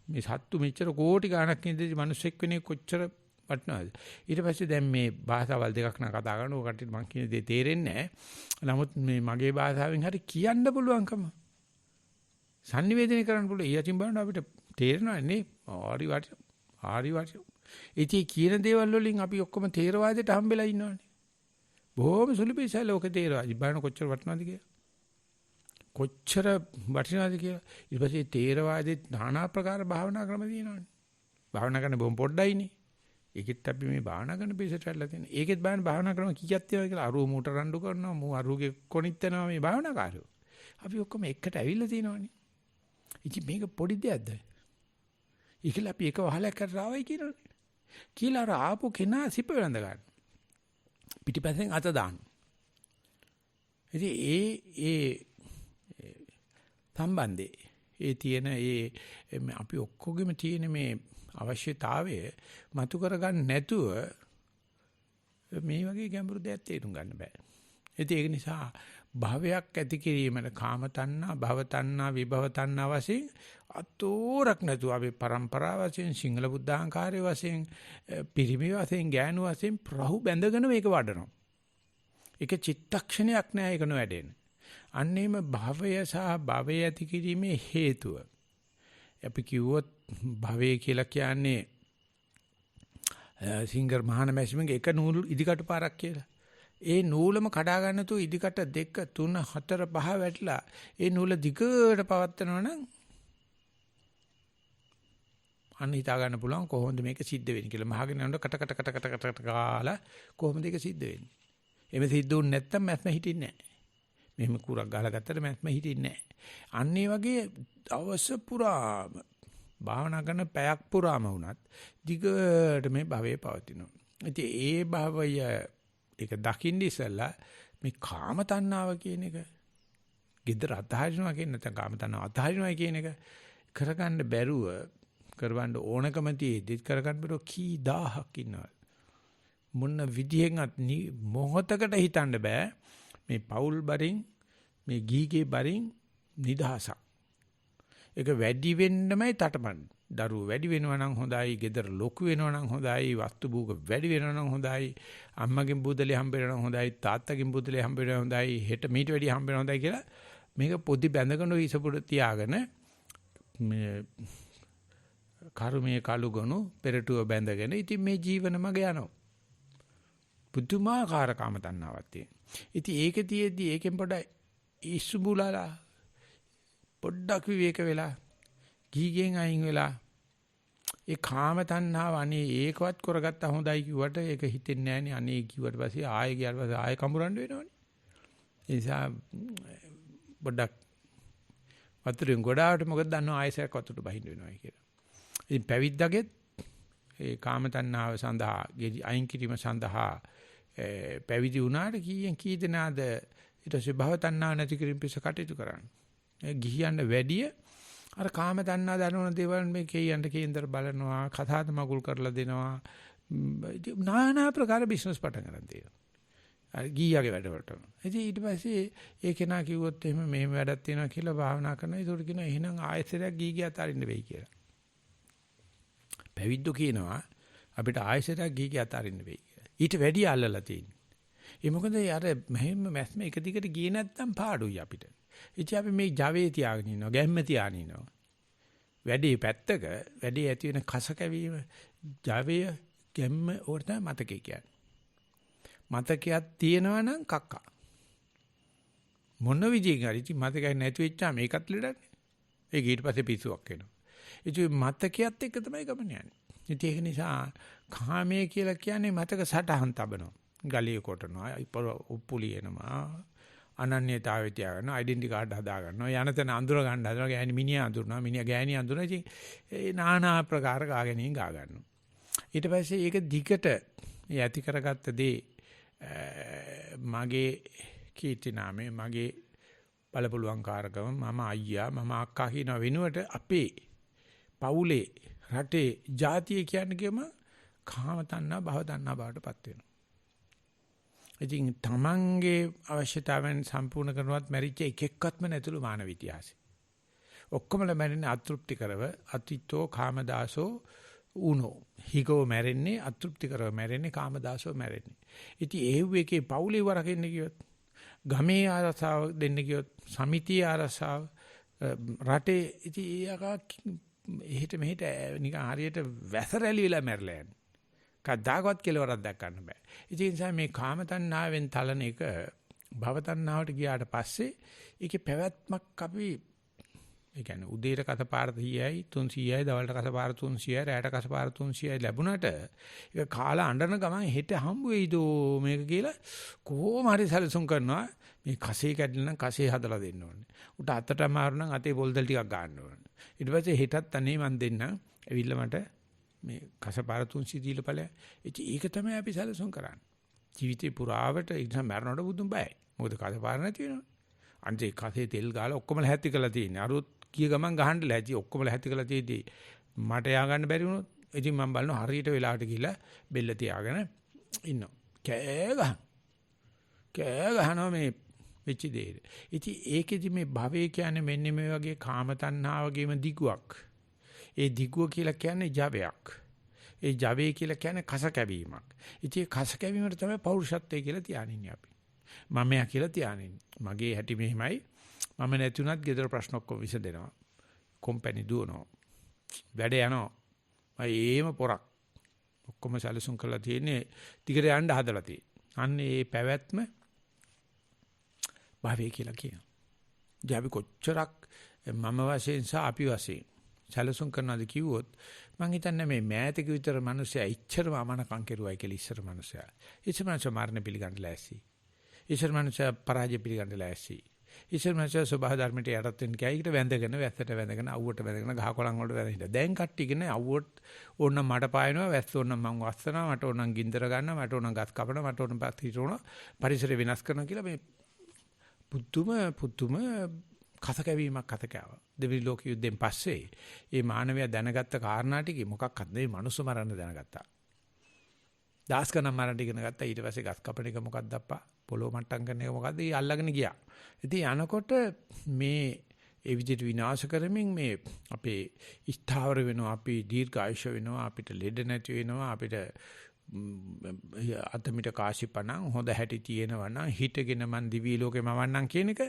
මේ සත්තු මෙච්චර කෝටි ගණක් ඉඳි මිනිස්සෙක් වෙන්නේ කොච්චර වටිනවද? ඊට පස්සේ දැන් මේ භාෂාවල් දෙකක් නා කතා කරනවා. ඔකට මම කියන දේ තේරෙන්නේ නැහැ. නමුත් මේ මගේ භාෂාවෙන් හරි කියන්න පුළුවන්කම sannivedanaya කරන්න පුළුවන්. ඊයටින් බලන්න අපිට තේරෙනවා නේ. ආරි වටි. ඉතින් කියන දේවල් වලින් අපි ඔක්කොම තේරවාදයට හම්බෙලා ඉන්නවනේ. බොහොම සුළු පිළිසල ලෝක තේරවාදී බලන්න කොච්චර වටිනවද කියලා. කොච්චර වටිනවද කියලා. ඊට පස්සේ තේරවාදයේ নানা ආකාර භාවනා ක්‍රම තියෙනවනේ. භාවනා කරන්න බොහොම පොඩ්ඩයිනේ. ඒකෙත් අපි මේ භාවනා කරන පිළිසෙට ඇල්ලලා තියෙන. ඒකෙත් බලන්න භාවනා ක්‍රම කීයක් තියෙනවද කියලා. අරුව මූට රණ්ඩු කරනවා. මූ අරුවගේ කොනිත් යනවා මේ භාවනා කාර්යෝ. අපි ඔක්කොම එකට ඇවිල්ලා තියෙනවනේ. ඉතින් මේක පොඩි දෙයක්ද? ඒකල අපි එක වහලක් කරලා ආවයි කියනවනේ. කියලා අර ආපු කෙනා සිප වෙනඳ ගන්න. පිටිපස්සෙන් අත දාන්න. ඉතින් ඒ සම්බන්ධේ ඒ තියෙන අපි ඔක්කොගෙම තියෙන මේ අවශ්‍යතාවය මතු කරගන්න නැතුව මේ වගේ ගැඹුරු දෙයක් තේරුම් ගන්න බෑ. ඉතින් ඒක නිසා භවයක් ඇති කිරීමට කාම තණ්හා, භව තණ්හා, විභව තණ්හා වශයෙන් අතෝරක් නැතුව අපි પરම්පරාව වශයෙන් සිංහල බුද්ධාංකාරයේ වශයෙන් පිරිමි වශයෙන් ගෑනු වශයෙන් ප්‍රහු බැඳගෙන මේක වඩනවා. ඒක චිත්තක්ෂණයක් නෑ ඒක නොවැඩෙන්නේ. අන්නේම භවය සහ භවය ඇති කිරීමේ හේතුව. අපි කිව්වොත් භවය කියලා කියන්නේ සිංගර් මහාන මැෂිමගේ එක නූල් ඉදිකට පාරක් කියලා. ඒ නූලම කඩා ගන්න තු ඉදිකට 2 3 4 5 වැටලා ඒ නූල දිගට පවත්නවා නම් අන්න හිතා ගන්න පුළුවන් කොහොමද මේක සිද්ධ වෙන්නේ කියලා. මහගෙන යනකොට කට ගාලා කොහොමද ඒක සිද්ධ වෙන්නේ? එමෙ සිද්ධ වුනේ නැත්තම් මැස්ම හිටින්නේ නැහැ. මෙහෙම කුරක් ගහලා ගත්තට මැස්ම හිටින්නේ නැහැ. අන්න ඒ වගේ අවශ්‍ය පුරාම භාවනා කරන පැයක් පුරාම වුණත් දිගට මේ භවයේ පවතිනවා. ඉතින් ඒ භවය ඒක දකින්න ඉස්සලා මේ කාම තණ්හාව කියන එක gedara අතහරිනවා කියන නැත්නම් කාම තණ්හාව අතහරිනවා කියන එක කරගන්න බැරුව කරවන්න ඕනකම තියෙද්දි කරගන්න බැරුව කී දහහක් ඉන්නවා. මොන විදිහෙන්වත් මොහොතකට හිතන්න බෑ මේ පෞල් බරින් මේ ගීගේ බරින් නිදහසක්. ඒක වැඩි වෙන්නමයි තටමන්. දරුවෝ වැඩි වෙනවා නම් හොඳයි, ගෙදර ලොකු වෙනවා නම් හොඳයි, වස්තු භෝග වැඩි වෙනවා නම් හොඳයි, අම්මගෙන් බුදලේ හම්බ වෙනවා නම් හොඳයි, තාත්තගෙන් බුදලේ හම්බ වෙනවා හොඳයි, හෙට මීට වැඩි හම්බ වෙනවා හොඳයි කියලා මේක පොඩි බැඳගෙන ඉසපුඩ තියාගෙන මේ කර්මයේ කලුගුණු පෙරටුව බැඳගෙන ඉතින් මේ ජීවන මග යනවා. පුදුමාකාර කාම තණ්හාවක් තියෙන. ඉතින් ඒකේ තියේදී ඒකෙන් පොඩ්ඩක් ඉස්සුබුලාලා පොඩ්ඩක් විවේක වෙලා ගීගෙන් අයින් වෙලා ඒ කාම තණ්හාව අනේ ඒකවත් කරගත්තා හොඳයි කිව්වට ඒක හිතෙන්නේ නැහනේ. අනේ කිව්වට පස්සේ ආයෙ ගියාට පස්සේ ආයෙ කඹරන්න වෙනවනේ. ඒ නිසා පොඩ්ඩක් වතුරෙන් ගොඩාවට මොකද දන්නව ආයෙසයක් වතුරට බහින්න වෙනවා කියලා. ඉතින් පැවිද්දගෙත් ඒ කාම තණ්හාව සඳහා අයින් කිරීම සඳහා පැවිදි වුණාට කී දෙනාද ඊට පස්සේ භව තණ්හාව නැති කිරීම පිස කටයුතු කරන්නේ. ගිහියන්ට වැඩිය අර කාම තණ්හා දනවන දේවල් මේ කේයන්ට කේන්දර බලනවා, කතාත මගුල් කරලා දෙනවා. নানা ප්‍රකාර බිස්නස් පටන් ගන්න තියෙනවා. අර ගියාගේ වැඩවලට. ඉතින් ඊට පස්සේ ඒ කෙනා කිව්වොත් එහෙම මෙහෙම වැඩක් තියෙනවා කියලා භාවනා කරනවා. ඒකට කියනවා එහෙනම් ආයෙසරයක් ගිහිය අතාරින්න වෙයි කියලා. පැවිද්දෝ කියනවා අපිට ආයෙසරයක් ගිහිය අතාරින්න වෙයි කියලා. ඊට වැඩිය අල්ලලා තියෙනවා. ඒ මොකද අර මෙහෙම මැස්ම එක දිගට ගියේ නැත්තම් පාඩුයි අපිට. ඉතින් අපි මේ ජවයේ තියාගෙන ඉන්නවා, ගැම්ම තියාගෙන ඉන්නවා. වැඩි පැත්තක වැඩි ඇති වෙන කස කැවීම, ජවය, ගැම්ම ඕකට තමයි මතකේ කියන්නේ. මතකයක් තියෙනවා නම් කක්කා. මොන විදිහෙන් හරි ඉතින් මතකයක් නැති වෙච්චාම ඒකත් ලෙඩන්නේ. ඒක ඊට පස්සේ පිස්සුවක් වෙනවා. ඉතින් මතකයත් එක්ක තමයි ගමන යන්නේ. ඉතින් ඒක නිසා කාමයේ කියලා කියන්නේ මතක සටහන් තබනවා. ගලිය කොටනවා, උප්පුලි එනවා. අනන්‍යතාවය තියාගන්න ඩෙන්ටි කාඩ් හදා ගන්නවා යන තැන අඳුර ගන්න හදනවා ගෑණි මිනිහා අඳුරනවා මිනිහා ගෑණි අඳුරනවා ඉතින් ඒ নানা ආකාර ගාගෙනින් ගා ගන්නවා ඊට පස්සේ ඒක දිගට යටි කරගත්ත දේ මගේ කීර්ති නාමය මගේ බලපුලුවන්කාරකම මම අයියා මම අක්කා කියන වෙනුවට අපේ පවුලේ රටේ ජාතිය කියන්නේකම කාම තණ්හා භව තණ්හා බවටපත් වෙනවා ඉතින් තමන්ගේ අවශ්‍යතාවයන් සම්පූර්ණ කරනවත් මැරිච්ච එක එක්කත්ම නැතුළු මානව ඉතිහාසෙ. ඔක්කොමල මැරෙන්නේ අතෘප්ති කරව, අතිතෝ කාමදාසෝ උනෝ. හිගෝ මැරෙන්නේ අතෘප්ති කරව මැරෙන්නේ කාමදාසෝ මැරෙන්නේ. ඉතින් ඒව එකේ පවුලේ වරකින්න ගියොත්, ගමේ ආරසාව දෙන්න ගියොත්, සමිතියේ ආරසාව රටේ ඉතින් ඒකා එහෙට මෙහෙට නිකන් හරියට වැසරැලි වෙලා මැරලා යන්නේ. කද්දාකවත් කෙලවරක් දක්වන්න බෑ. ඒ නිසා මේ කාම තණ්හාවෙන් තලන එක භව තණ්හාවට ගියාට පස්සේ ඒකේ පැවැත්මක් අපි ඒ කියන්නේ උදේට කසපාර 100යි 300යි දවල්ට කසපාර 300යි රැයට කසපාර 300යි ලැබුණාට ඒක කාලා අඬන ගමන් හෙට හම්බ වෙයිදෝ මේක කියලා කොහොම හරි සැලසුම් කරනවා මේ කසේ කැඩලා නම් කසේ හදලා දෙන්න ඕනේ. උට අතට අමාරු නම් අතේ පොල්දල් ටිකක් ගන්න ඕනේ. ඊට පස්සේ හෙටත් අනේ මන් දෙන්නම් ඇවිල්ලා මට මේ කසපාර 300 දීලා ඵලයක්. ඒක තමයි අපි සැලසුම් කරන්නේ. ජීවිතේ පුරාවට ඉතින් මරනකොට බුදුන් බයයි. මොකද කසපාර නැති වෙනවා. අන්තිේ කසේ තෙල් ගාලා ඔක්කොම ලැහැත්ති කරලා තියෙන්නේ. අරුත් කිය ගමන් ගහන්න ලැහැත්ති ඔක්කොම ලැහැත්ති කරලා තියෙද්දි මට යා ගන්න බැරි වුණොත් ඉතින් මම බලනවා හරියට වෙලාවට ගිහිල්ලා බෙල්ල තියාගෙන ඉන්නවා. කෑ ගහන. කෑ ගහනවා මේ වෙච්ච දෙයට. ඉතින් ඒකෙදි මේ භවය කියන්නේ මෙන්න මේ වගේ කාම තණ්හාවගේම දිගුවක්. ඒ දිගුව කියලා කියන්නේ ජවයක්. ඒ ජවය කියලා කියන්නේ කස කැවීමක්. ඉතින් කස කැවීමට තමයි පෞරුෂත්වය කියලා තියානින්නේ අපි. මමයා කියලා තියානින්නේ. මගේ හැටි මෙහිමයි. මම නැතුණත් ගෙදර ප්‍රශ්න ඔක්කොම විසඳෙනවා. කොම්පැනි දුවනවා. වැඩ යනවා. ඒම පොරක්. ඔක්කොම සැලසුම් කරලා තියෙන්නේ ටිකට යන්න හදලා තියෙන්නේ. අන්න ඒ පැවැත්ම භවය කියලා කියනවා. ඉතින් අපි කොච්චරක් මම වශයෙන් සහ අපි වශයෙන් සැලසුම් කරනවාද කිව්වොත් මං හිතන්නේ මේ මෑතක විතර මිනිස්සයා ඉච්ඡරම අමනකම් කෙරුවයි කියලා ඉස්සර මිනිස්සයා. ඉස්සර මිනිස්සයා මරණ පිළිගන්න ලෑස්ති. ඉස්සර මිනිස්සයා පරාජය පිළිගන්න ලෑස්ති. ඉස්සර මිනිස්සයා සබහා ධර්මයට යටත් වෙන්න කැයිකට වැඳගෙන වැස්සට වැඳගෙන අවුවට වැඳගෙන ගහකොළන් වලට වැඳින්න. දැන් කට්ටියගෙන අවුවට ඕනනම් මඩ පායනවා වැස්ස ඕනනම් මං වස්සනවා මට ඕනනම් ගින්දර ගන්නවා මට ඕනනම් ගස් කපනවා මට ඕනනම් පස් හිටවනවා පරිසරය වෙනස් කරනවා කියලා මේ පුදුම කස කැවීමක් කත කෑවා. දෙවිලි ලෝක යුද්ධෙන් පස්සේ මේ මානවයා දැනගත්ත කාරණා ටික මොකක්වත් නෙවෙයි මනුස්ස මරන්න දැනගත්තා. දාස්කනම් මරන්න ඉගෙන ගත්තා. ඊට පස්සේ ගස් කපන එක මොකක්ද අප්පා? පොළොව මට්ටම් කරන එක මොකද්ද? ඊ අල්ලගෙන ගියා. ඉතින් යනකොට මේ ඒ විදිහට විනාශ කරමින් මේ අපේ ස්ථාවර වෙනවා අපි දීර්ඝායුෂ වෙනවා අපිට ලෙඩ නැති වෙනවා අපිට අතමිට කාසිපණන් හොඳ හැටි තියෙනවා නම් හිටගෙන මන් දිවි ලෝකෙම වන්නම් කියන එක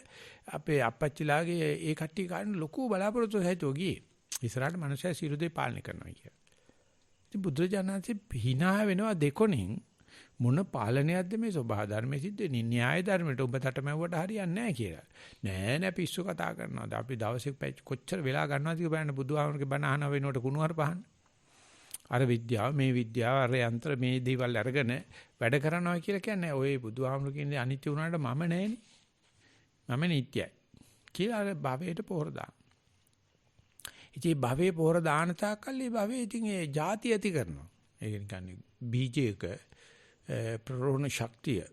අපේ අපච්චිලාගේ ඒ කට්ටිය ගන්න ලොකු බලාපොරොත්තු සහිතව ගියේ. ඉස්සරහට මනුස්සය සියලු දේ පාලනය කරනවා කියලා. ඉතින් බුදුරජාණන්සේ hina වෙනවා දෙකොණින් මොන පාලනයක්ද මේ සබහා ධර්මයේ සිද්ධ වෙන්නේ න්‍යාය ධර්මයට ඔබ තටමැව්වට හරියන්නේ නැහැ කියලා. නෑ පිස්සු කතා කරනවාද අපි දවසක කොච්චර වෙලා ගන්නවද කියලා බලන්න බුදුහාමරගේ බණ අහන වෙනකොට කුණුහරු පහන්න. අර විද්‍යාව මේ විද්‍යාව අර යන්ත්‍ර මේ දේවල් අරගෙන වැඩ කරනවා කියලා කියන්නේ ඔය බුදුහාමර කියන්නේ අනිත්‍ය වුණාට මම නෑනේ. මම නිට්ටයයි. කියලා අර භවයට පොහොර දාන. ඉතින් භවයේ පොහොර දාන තාක්කල් මේ භවයේ ඉතින් ඒ ಜಾති ඇති කරනවා. ඒක නිකන් බීජයක ප්‍රරෝණ ශක්තිය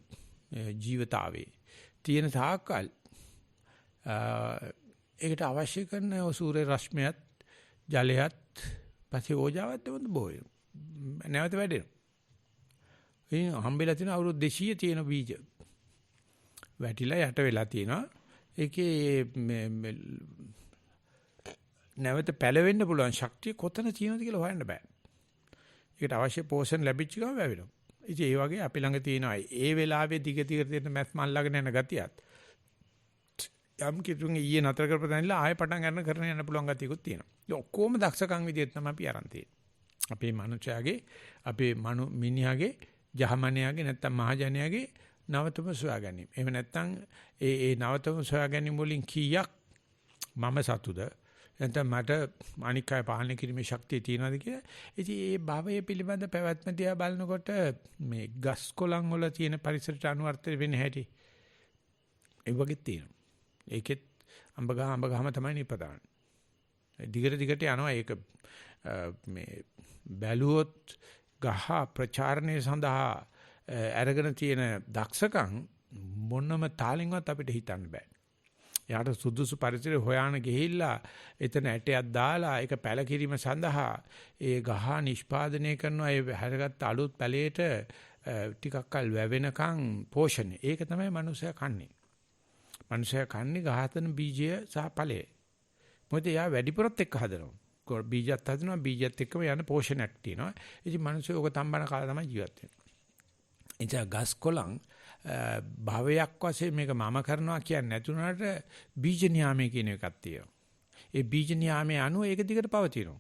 ජීවිතාවේ තියෙන තාක්කල් ඒකට අවශ්‍ය කරන සූර්ය රශ්මියත් ජලයත් පස්සේ ඕජාවත් දෙවොත් බොය. නැවත වැඩෙනවා. ඉතින් හම්බෙලා තියෙන අවුරුදු 200 තියෙන බීජ වැටිලා යට වෙලා තියෙනවා. ඒකේ නැවත පැලවෙන්න පුළුවන් ශක්තිය කොතන තියෙනවද කියලා හොයන්න බෑ. ඒකට අවශ්‍ය පෝෂණ ලැබිච්ච ගමන් වැවෙනවා. ඉතින් ඒ වගේ අපි ළඟ තියෙනවා ඒ වෙලාවේ දිග තියෙන මැස් මල්ලාගෙන යන ගතියත් යම් කිතුන් ඊයේ නතර කරපදානිලා ආයෙ පටන් ගන්න කරන යන්න පුළුවන් ගතියකුත් තියෙනවා. ඒ ඔක්කොම දක්ෂකම් විදිහට තමයි අපි අරන් තියෙන්නේ. අපේ මනුෂයාගේ අපේ මිනිහාගේ ජහමනියාගේ නැත්තම් මහජනයාගේ නවතම සොයා ගැනීම. එහෙම නැත්තම් ඒ නවතම සොයා ගැනීම වලින් කීයක් මම සතුද නැත්නම් මට අනික් අය පාලනය කිරීමේ ශක්තිය තියෙනවද කියලා. ඉතින් ඒ භවයේ පිළිබඳ පැවැත්ම දිහා බලනකොට මේ ගස් කොළන් වල තියෙන පරිසරයට අනුවර්තන වෙන්න හැටි ඒ වගේ තියෙනවා. ඒකෙත් අඹ ගහම තමයි නිපදවන්නේ. දිගට යනවා ඒක මේ බැලුවොත් ගහ ප්‍රචාරණය සඳහා අරගෙන තියෙන දක්ෂකම් මොනම තාලින්වත් අපිට හිතන්න බෑ. යාට සුදුසු පරිසරය හොයාන ගිහිල්ලා එතන ඇටයක් දාලා ඒක පැල කිරීම සඳහා ඒ ගහ නිෂ්පාදනය කරනවා ඒ හැරගත්ත අලුත් පැලේට ටිකක් කල් වැවෙනකන් පෝෂණය. ඒක තමයි මනුස්සයා කන්නේ. මනුස්සයා කන්නේ ගහතන බීජය සහ ඵලය. මොකද යා වැඩිපුරත් එක්ක හදනවා. බීජත් හදනවා බීජත් එක්කම යන පෝෂණයක් තියෙනවා. ඉතින් මනුස්සය ඔක තම්බන කාලා තමයි ජීවත් වෙන්නේ. එතන ගස් කොළන් භවයක් වශයෙන් මේක මම කරනවා කියන්නේ නැතුණාට බීජ න්යාමය කියන එකක් තියෙනවා. ඒ බීජ න්යාමයේ අනුව ඒක දිගට පවතිනවා.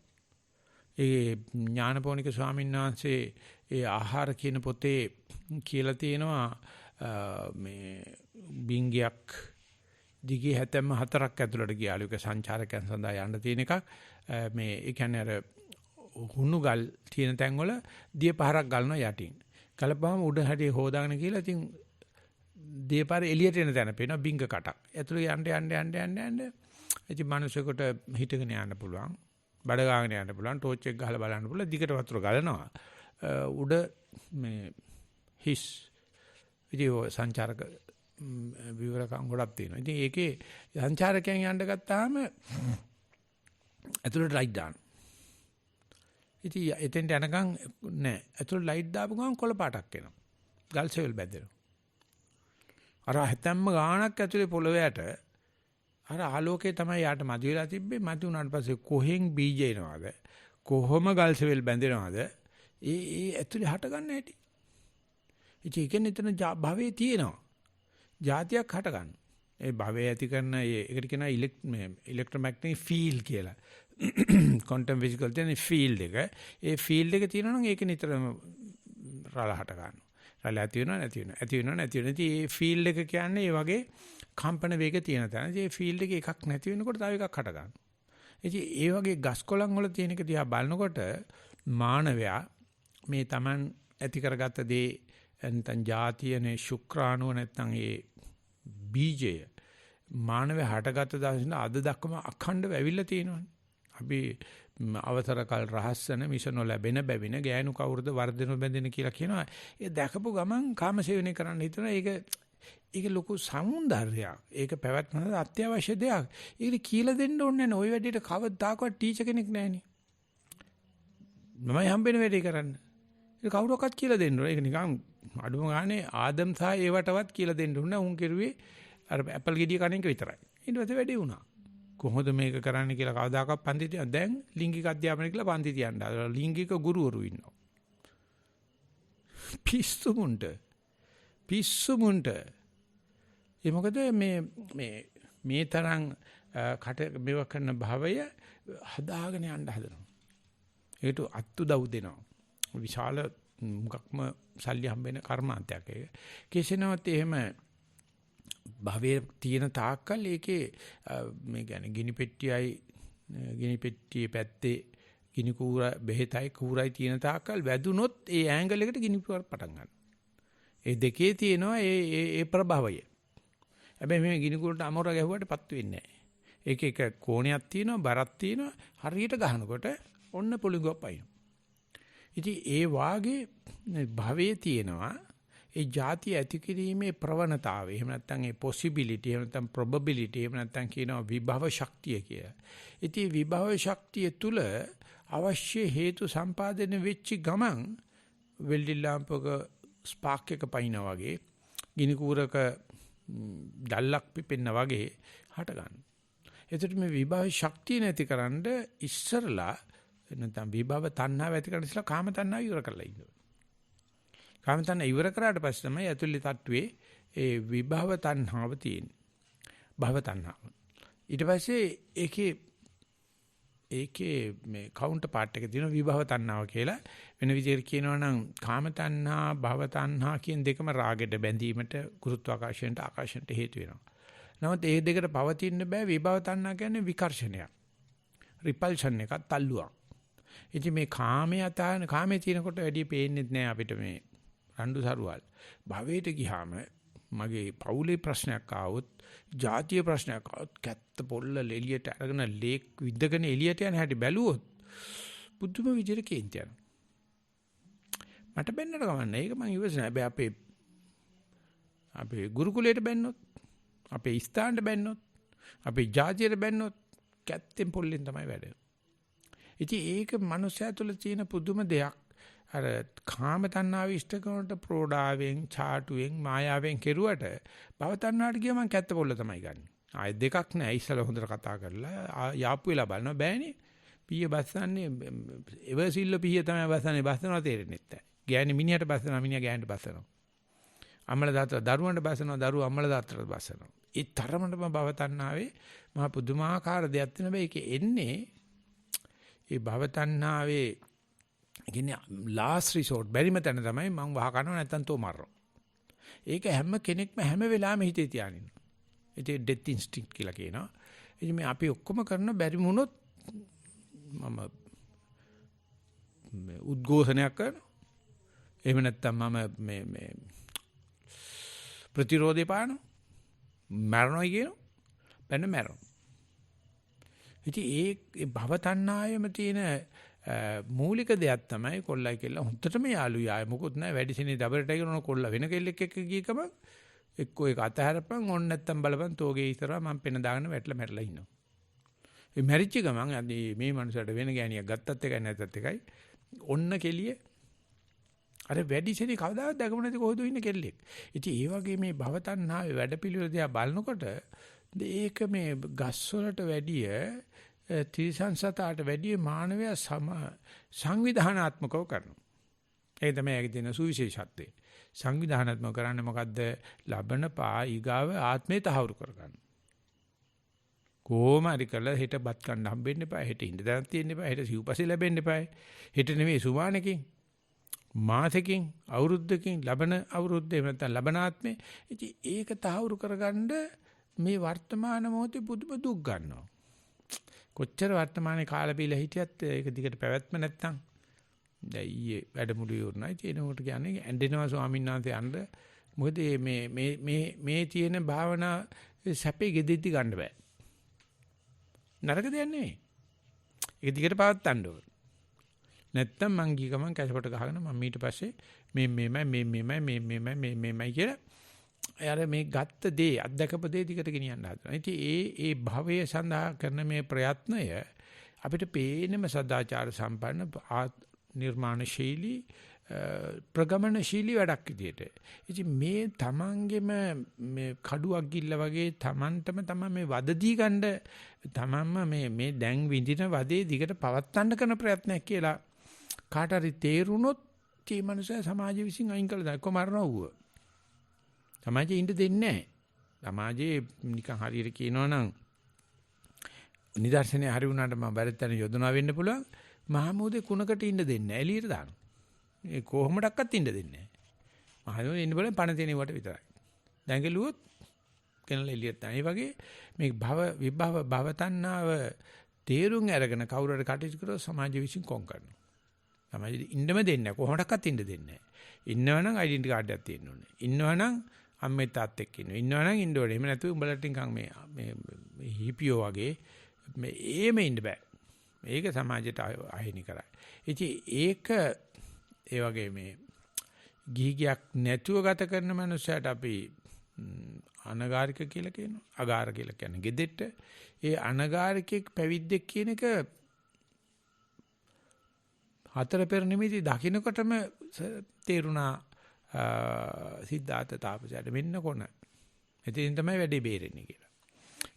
ඒ ඥානපෝනික ස්වාමීන් වහන්සේ ඒ ආහාර කියන පොතේ කියලා තියෙනවා මේ බින්ගයක් දිගේ 74ක් ඇතුළට ගියාලු. ඒක සංචාරකයන් සඳහා යන්න තියෙන එකක්. මේ ඒ කියන්නේ අර හුණු ගල් තියෙන තැන්වල දිය පහරක් ගලනවා යටින්. කලපුවම උඩ හැටි හොදාගෙන කියලා ඉතින් දීපාර එළියට එන තැන පේනවා බින්ග කටක්. ඇතුළේ යන්න. ඉතින් මිනිස්සුකට හිටගෙන යන්න පුළුවන්. බඩ ගාගෙන යන්න පුළුවන්. ටෝච් එක ගහලා බලන්න පුළුවන්. දිගට වතුර ගලනවා. උඩ මේ හිස් විදියෝ සංචාරක විවරකම් ගොඩක් තියෙනවා. ඉතින් ඒකේ සංචාරකයන් යන්න ගත්තාම ඇතුළට ලයිට් දාන්න. ඉතින් එතෙන්ට යනකම් නෑ. ඇතුළට ලයිට් දාපු ගමන් කොළ පාටක් එනවා. ගල් සෙවල් බැදෙනවා. අර හැතැම්ම ගාණක් ඇතුලේ පොළොවයට අර ආලෝකේ තමයි යාට මදි වෙලා තිබ්බේ. මදි වුණාට පස්සේ කොහෙන් බීජ එනවද? කොහොම ගල්සෙවල් බැඳෙනවද? ඒ ඇතුලේ හට ගන්න හැටි. ඉතින් ඒක නිතර භවයේ තියෙනවා. જાතියක් හට ගන්න. ඒ භවයේ ඇති කරන ඒකට කියනවා ඉලෙක්ට්‍රොමැග්නටික් ෆීල්ඩ් කියලා. ක්වොන්ටම් ෆිසිකල් තියෙන ෆීල්ඩ් එක. ඒ ෆීල්ඩ් එක තියෙනවා නම් ඒක නිතරම රළ හට ගන්නවා. රළ ඇති වෙනවා නැති වෙනවා. ඇති වෙනවා නැති වෙනවා. ඉතින් මේ ෆීල්ඩ් එක කියන්නේ ඒ වගේ කම්පන වේග තියෙන තැන. ඉතින් මේ ෆීල්ඩ් එකේ එකක් නැති වෙනකොට තව එකක් හට ගන්නවා. ඉතින් ඒ වගේ ගස් කොළන් වල තියෙන එක දිහා බලනකොට මානවයා මේ Taman ඇති කරගත්ත දේ නැත්නම් જાතියනේ ශුක්‍රාණුව නැත්නම් ඒ බීජය මානවයා හටගත්ත දවසින් අද දක්වාම අඛණ්ඩව ඇවිල්ලා තියෙනවානේ. අපි අවසර කල් රහස්සන මිෂනෝ ලැබෙන බැවින ගෑනු කවුරුද වර්ධනව බැඳෙන කියලා කියනවා. ඒ දැකපු ගමන් කාමසේවනය කරන්න හිතනවා. ඒක ලොකු සෞන්දර්යයක්. ඒක පැවැත්මට අත්‍යවශ්‍ය දෙයක්. ඒක කියලා දෙන්න ඕනේ නැහැ. ওই වැඩේට කවදාකවත් ටීචර් කෙනෙක් නැහැනේ. මමයි හම්බෙන වැඩේ කරන්න. ඒක කවුරක්වත් කියලා දෙන්න ඕනේ. ඒක නිකන් අඩුම ගානේ ආදම් සහ ඒවටවත් කියලා දෙන්න ඕනේ. උන් කෙරුවේ අර ඇපල් ගෙඩිය කන එක විතරයි. ඊට පස්සේ වැඩේ වුණා. කොහොමද මේක කරන්න කියලා කවදාකවත් පන්ති තියන. දැන් ලිංගික අධ්‍යාපනය කියලා පන්ති තියන්න. ලිංගික ගුරුවරු ඉන්නවා. පිස්සුමුන්ට. ඒ මොකද මේ තරම් කට මේව කරන භවය හදාගෙන යන්න හදනවා. ඒකට අත්තු දව් දෙනවා. විශාල මුගක්ම සල්ලි හම්බෙන කර්මාන්තයක් ඒක. කෙසේනවත් එහෙම භවයේ තියෙන තාක්කල් ඒකේ මේ කියන්නේ ගිනි පෙට්ටියේ පැත්තේ ගිනි කූර බෙහෙතයි කූරයි තියෙන තාක්කල් වැදුනොත් ඒ ඇන්ගල් එකට ගිනි කූර පටන් ගන්නවා. ඒ දෙකේ තියෙනවා ඒ ප්‍රභවය. හැබැයි මේ ගිනි කූරට අමෝර ගැහුවට පත්තු වෙන්නේ නැහැ. ඒක එක කෝණයක් තියෙනවා බරක් තියෙනවා හරියට ගහනකොට ඔන්න පොලිගුවක් පයින්. ඉතින් ඒ වාගේ භවයේ තියෙනවා ඒ ಜಾති ඇති කිරීමේ ප්‍රවණතාවය. එහෙම නැත්නම් ඒ possibility එහෙම නැත්නම් probability එහෙම නැත්නම් කියනවා විභව ශක්තිය කියලා. ඉතින් විභව ශක්තිය තුල අවශ්‍ය හේතු සම්පාදනය වෙච්ච ගමන් වෙල්ඩින් ලාම්පක ස්පාර්ක් එක පයින්නා වගේ ගිනි කූරක දැල්ලක් පිපෙන්න වගේ හට ගන්න. එතකොට මේ විභව ශක්තිය නැතිකරන්න ඉස්සරලා නැත්නම් විභව තණ්හාව ඇති කරන ඉස්සලා කාම තණ්හාව ඉවර කරලා ඉන්නවා. කාම තණ්හාව ඉවර කරාට පස්සේ තමයි ඇතුළේ තට්ටුවේ ඒ විභව තණ්හාව තියෙන්නේ. භව තණ්හාව. ඊට පස්සේ ඒකේ මේ කවුන්ටර් පාර්ට් එක තියෙනවා විභව තණ්හාව කියලා. වෙන විදිහට කියනවා නම් කාම තණ්හා භව තණ්හා කියන දෙකම රාගෙට බැඳීමට ගුරුත්වාකර්ෂණයට ආකර්ෂණයට හේතු වෙනවා. නමුත් මේ දෙකට පවතින්න බෑ. විභව තණ්හා කියන්නේ විකර්ෂණයක්. රිපල්ෂන් එකක් තල්ලුවක්. ඉතින් මේ කාමයේ තියෙනකොට වැඩි පේන්නේ නැහැ අපිට මේ රණ්ඩු සරුවල්. භවයට ගියාම මගේ පවුලේ ප්‍රශ්නයක් ආවොත්, ජාතිය ප්‍රශ්නයක් ආවොත්, කැත්ත පොල්ල එළියට අරගෙන ලේක් විදගෙන එළියට යන හැටි බැලුවොත් බුදුම විදියට කේන්ති යනවා. මට බැන්නට ගමන්නේ. ඒක මම ඉවසන. හැබැයි අපේ ගුරුකුලයට බැන්නොත්, අපේ ස්ථානට බැන්නොත්, අපේ ජාතියට බැන්නොත් කැත්තෙන් පොල්ලෙන් තමයි වැඩ. ඉතින් ඒක මනුස්සයා තුළ තියෙන පුදුම දෙයක්. අර කාම තණ්හාව ඉෂ්ට කරනට ප්‍රෝඩාවෙන්, ചാටුවෙන්, මායාවෙන් කෙරුවට භව තණ්හාවට ගියම කැත්ත පොල්ල තමයි ගන්න. ආයෙ දෙකක් නෑ. ඉස්සලා හොඳට කතා කරලා යාප්පු වෙලා බලනවා බෑනේ. පීය බස්සන්නේ එවසිල්ල පීය තමයි බස්සන්නේ. බස්සනවා තේරෙන්නේ නැහැ. ගෑණි මිනිහට බස්සනවා, මිනිහා ගෑණිට බස්සනවා. අම්මලා දාතර දරුවන්ට බස්සනවා, දරුවෝ අම්මලා දාතරට බස්සනවා. ඒ තරමටම භව තණ්හාවේ මහ පුදුමාකාර දෙයක් තියෙන බෑ. ඒක එන්නේ ඒ භව තණ්හාවේ කියන්නේ ලාස්ට් රිසෝට් බැරිම තැන තමයි මං වහ කනවා නැත්තම් තෝ මරනවා. ඒක හැම කෙනෙක්ම හැම වෙලාවෙම හිතේ තියාගෙන ඉන්නවා. ඒක ඩෙත් ඉන්ස්ටින්ක්ට් කියලා කියනවා. ඉතින් මේ අපි ඔක්කොම කරන බැරි වුණොත් මම උද්ඝෝෂණයක් කරනවා. එහෙම නැත්තම් මම මේ ප්‍රතිරෝධය පානවා. මරණයි කියනවා. බැන්න මරනවා. ඉතින් ඒ භව තණ්හාවෙම තියෙන මූලික දෙයක් තමයි කොල්ලයි කියලා හොඳටම යාළුයි ආය මොකුත් නැහැ වැඩිසෙනේ දබරට කරන කොල්ල වෙන කෙල්ලෙක් එක්ක ගියකම එක්කෝ ඒක අතහැරපන් ඕන්න නැත්තම් බලපන් තෝගේ ඉස්සරහා මම පෙන දාගෙන වැටලා මැරලා ඉන්නවා. මේ මැරිච්ච ගමන් අදී මේ මනුස්සයාට වෙන ගෑණියක් ගත්තත් එකයි නැත්තත් එකයි ඔන්න කෙලිය අර වැඩි සෙනෙ කවදාවත් දැකම නැති කොහොද ඉන්නේ කෙල්ලෙක්. ඉතින් ඒ වගේ මේ භවතණ්හාවේ වැඩපිළිවෙල දිහා බලනකොට ඒක මේ ගස් වලට වැඩිය තිරසංසතාවට වැඩිය මානවයා සංවිධානාත්මකව කරනවා. ඒ තමයි ඒකේ තියෙන සුවිශේෂත්වය. සංවිධානාත්මක කරන්නේ මොකද්ද? ලබන ඊගාව ආත්මේ තහවුරු කරගන්න. කොහොම හරි කළා හෙට බත් කන්න හම්බෙන්න එපා. හෙට ඉඳ දැනක් තියෙන්න එපා. හෙට සිව්පස්සේ ලැබෙන්න එපා. හෙට නෙවෙයි සුමානකින් මාසෙකින් අවුරුද්දකින් ලබන අවුරුද්දේ නැත්නම් ලබන ආත්මේ. ඉතින් ඒක තහවුරු කරගන්න මේ වර්තමාන මොහොතේ පුදුම දුක් ගන්නවා. කොච්චර වර්තමානයේ කාල බීලා හිටියත් ඒක දිගට පැවැත්ම නැත්නම් දැන් ඊයේ වැඩමුළු ඉවරනයි තියෙනකොට කියන්නේ ඇඬෙනවා ස්වාමීන් වහන්සේ යන්න. මොකද මේ තියෙන භාවනා සැපේ ගෙදෙද්දි ගන්න බෑ. නරක දෙයක් නෙවෙයි. ඒක දිගට පවත්වන්න ඕන. නැත්තම් මං ගිය ගමන් කැසපට ගහගෙන මම ඊට පස්සේ මේ කියලා අර මේ ගත්ත දේ අත්දකපු දේ දිගට ගෙනියන්න හදනවා. ඉතින් ඒ භවයේ සඳහා කරන මේ ප්‍රයත්නය අපිට පේනම සදාචාර සම්පන්න නිර්මාණශීලී ප්‍රගමනශීලී වැඩක් විදියට. ඉතින් මේ තමන්ගෙම මේ කඩුවක් ගිල්ල වගේ තමන්ටම තමයි මේ වදදී ගන්න තමන්ම මේ දැන් විඳින වදේ දිගට පවත්වන්න කරන ප්‍රයත්නයක් කියලා කාට හරි තේරුනොත් මේ මනුස්සයා සමාජය විසින් අයින් කළා දායි කොමරනවා වුව. සමාජයේ ඉන්න දෙන්නේ නැහැ. සමාජයේ නිකන් හරියට කියනවනම් නිදර්ශනයේ හරි වුණාට මම බැරිතන යොදනවා වෙන්න පුළුවන්. මහමෝදේ කුණකට ඉන්න දෙන්නේ නැහැ. එළියට දානවා. ඒ කොහොමඩක්වත් ඉන්න දෙන්නේ නැහැ. මහමෝදේ ඉන්න බලෙන් පණ තියෙන වට විතරයි. දැඟලුවොත් කෙනලා එළියට දාන. ඒ වගේ මේ භව තණ්හාව තේරුම් අරගෙන කවුරු හරි කටයුතු කරොත් සමාජ විශ්ින් කොන් කරනවා. සමාජෙ ඉන්නම දෙන්නේ නැහැ. කොහොමඩක්වත් ඉන්න දෙන්නේ නැහැ. ඉන්නවනම් ඩෙන්ටිටි කාඩ් එකක් තියෙන්න ඕනේ. ඉන්නවනම් අම්මේ තාත්තෙක් ඉන්නවා. ඉන්නවනම් ඉන්න ඕනේ. එහෙම නැතුව උඹලට නිකන් මේ හිපියෝ වගේ මේ එහෙම ඉන්න බෑ. මේක සමාජයට අහිමි කරයි. ඉතින් ඒක ඒ වගේ මේ ගිහිගයක් නැතුව ගත කරන මනුස්සයට අපි අනගාരിക කියලා කියනවා. අගාර කියලා කියන්නේ ගෙදෙට්ට. ඒ අනගාരികෙක් පැවිද්දෙක් කියන එක හතර පෙර නිමිති දකින්නකොටම තේරුණා සිද්ධාර්ථ තාපසයාට මෙන්න කොන. එතෙන් තමයි වැඩේ බේරෙන්නේ කියලා.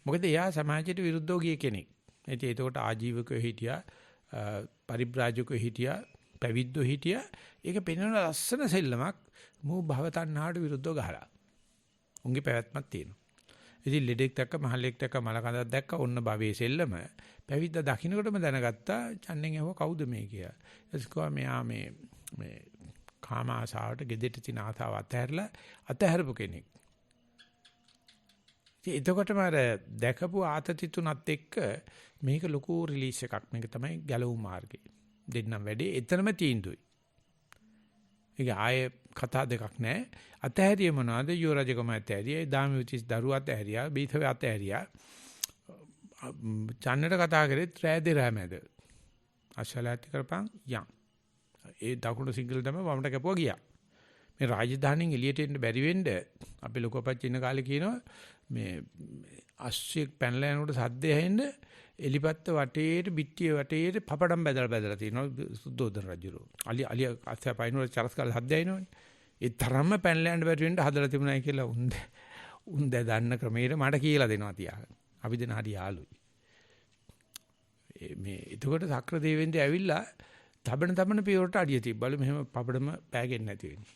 මොකද එයා සමාජයට විරුද්ධව ගිය කෙනෙක්. ඉතින් ඒකට ආජීවකව හිටියා, පරිබ්‍රාජකව හිටියා, පැවිද්දෝ හිටියා. ඒක පෙන්වන ලස්සන සෙල්ලමක් මූ භව තණ්හාට විරුද්ධව ගහලා. උන්ගේ පැවැත්මක් තියෙනවා. ඉතින් ලෙඩෙක් දැක්ක, මහල්ලෙක් දැක්ක, මල කඳක් දැක්ක ඔන්න භවයේ සෙල්ලම පැවිද්ද දකින්නකොටම දැනගත්තා චන්නෙන් ඇහුව කවුද මේ කියලා. එස්කෝ මෙයා මේ කාම ආසාවට ගෙදෙට තින ආසාව අතහැරපු කෙනෙක්. ඉතින් එතකොටම අර දැකපු ආතති තුනත් එක්ක මේක ලොකු රිලීස් එකක්. මේක තමයි ගැලවුම් මාර්ගය. දෙන්නම් වැඩි එතනම තීන්දුවයි. ඒක ආයේ කතා දෙකක් නැහැ. අතහැරිය මොනවාද? යෝරජකම අතහැරියා, දාමිවිතිස් දරුවා අතහැරියා, බීතව අතහැරියා. චන්නට කතා කරෙත් රෑ දෙරෑ මැද. අශලැති කරපන් යම්. ඒ දකුණු සිංගල් තමයි වමට කැපුවා ගියා. මේ රාජධානියෙන් එළියට එන්න බැරි වෙන්න අපි ලොකපච්චි ඉන්න කාලේ කියනවා මේ අස්සියක් පැනලා යනකොට සද්දය ඇහෙන්න එලිපත්ත වටේට පිටිය වටේට පපඩම් බැදලා තියෙනවා සුද්ධෝදන රජුරෝ. අලි අස්සිය පයින්වල චරස් කාලේ සද්දය එනවනේ. ඒ තරම්ම පැනලා යන්න බැරි වෙන්න හදලා තිබුණායි කියලා උන් දන්න ක්‍රමයට මට කියලා දෙනවා තියාගෙන. අපි දෙන හරි යාළුයි. මේ එතකොට සක්‍ර දෙවෙන්ද ඇවිල්ලා තබන පියවරට අඩිය තිබ්බලු මෙහෙම පපඩම පෑගෙන්නේ නැති වෙන්නේ.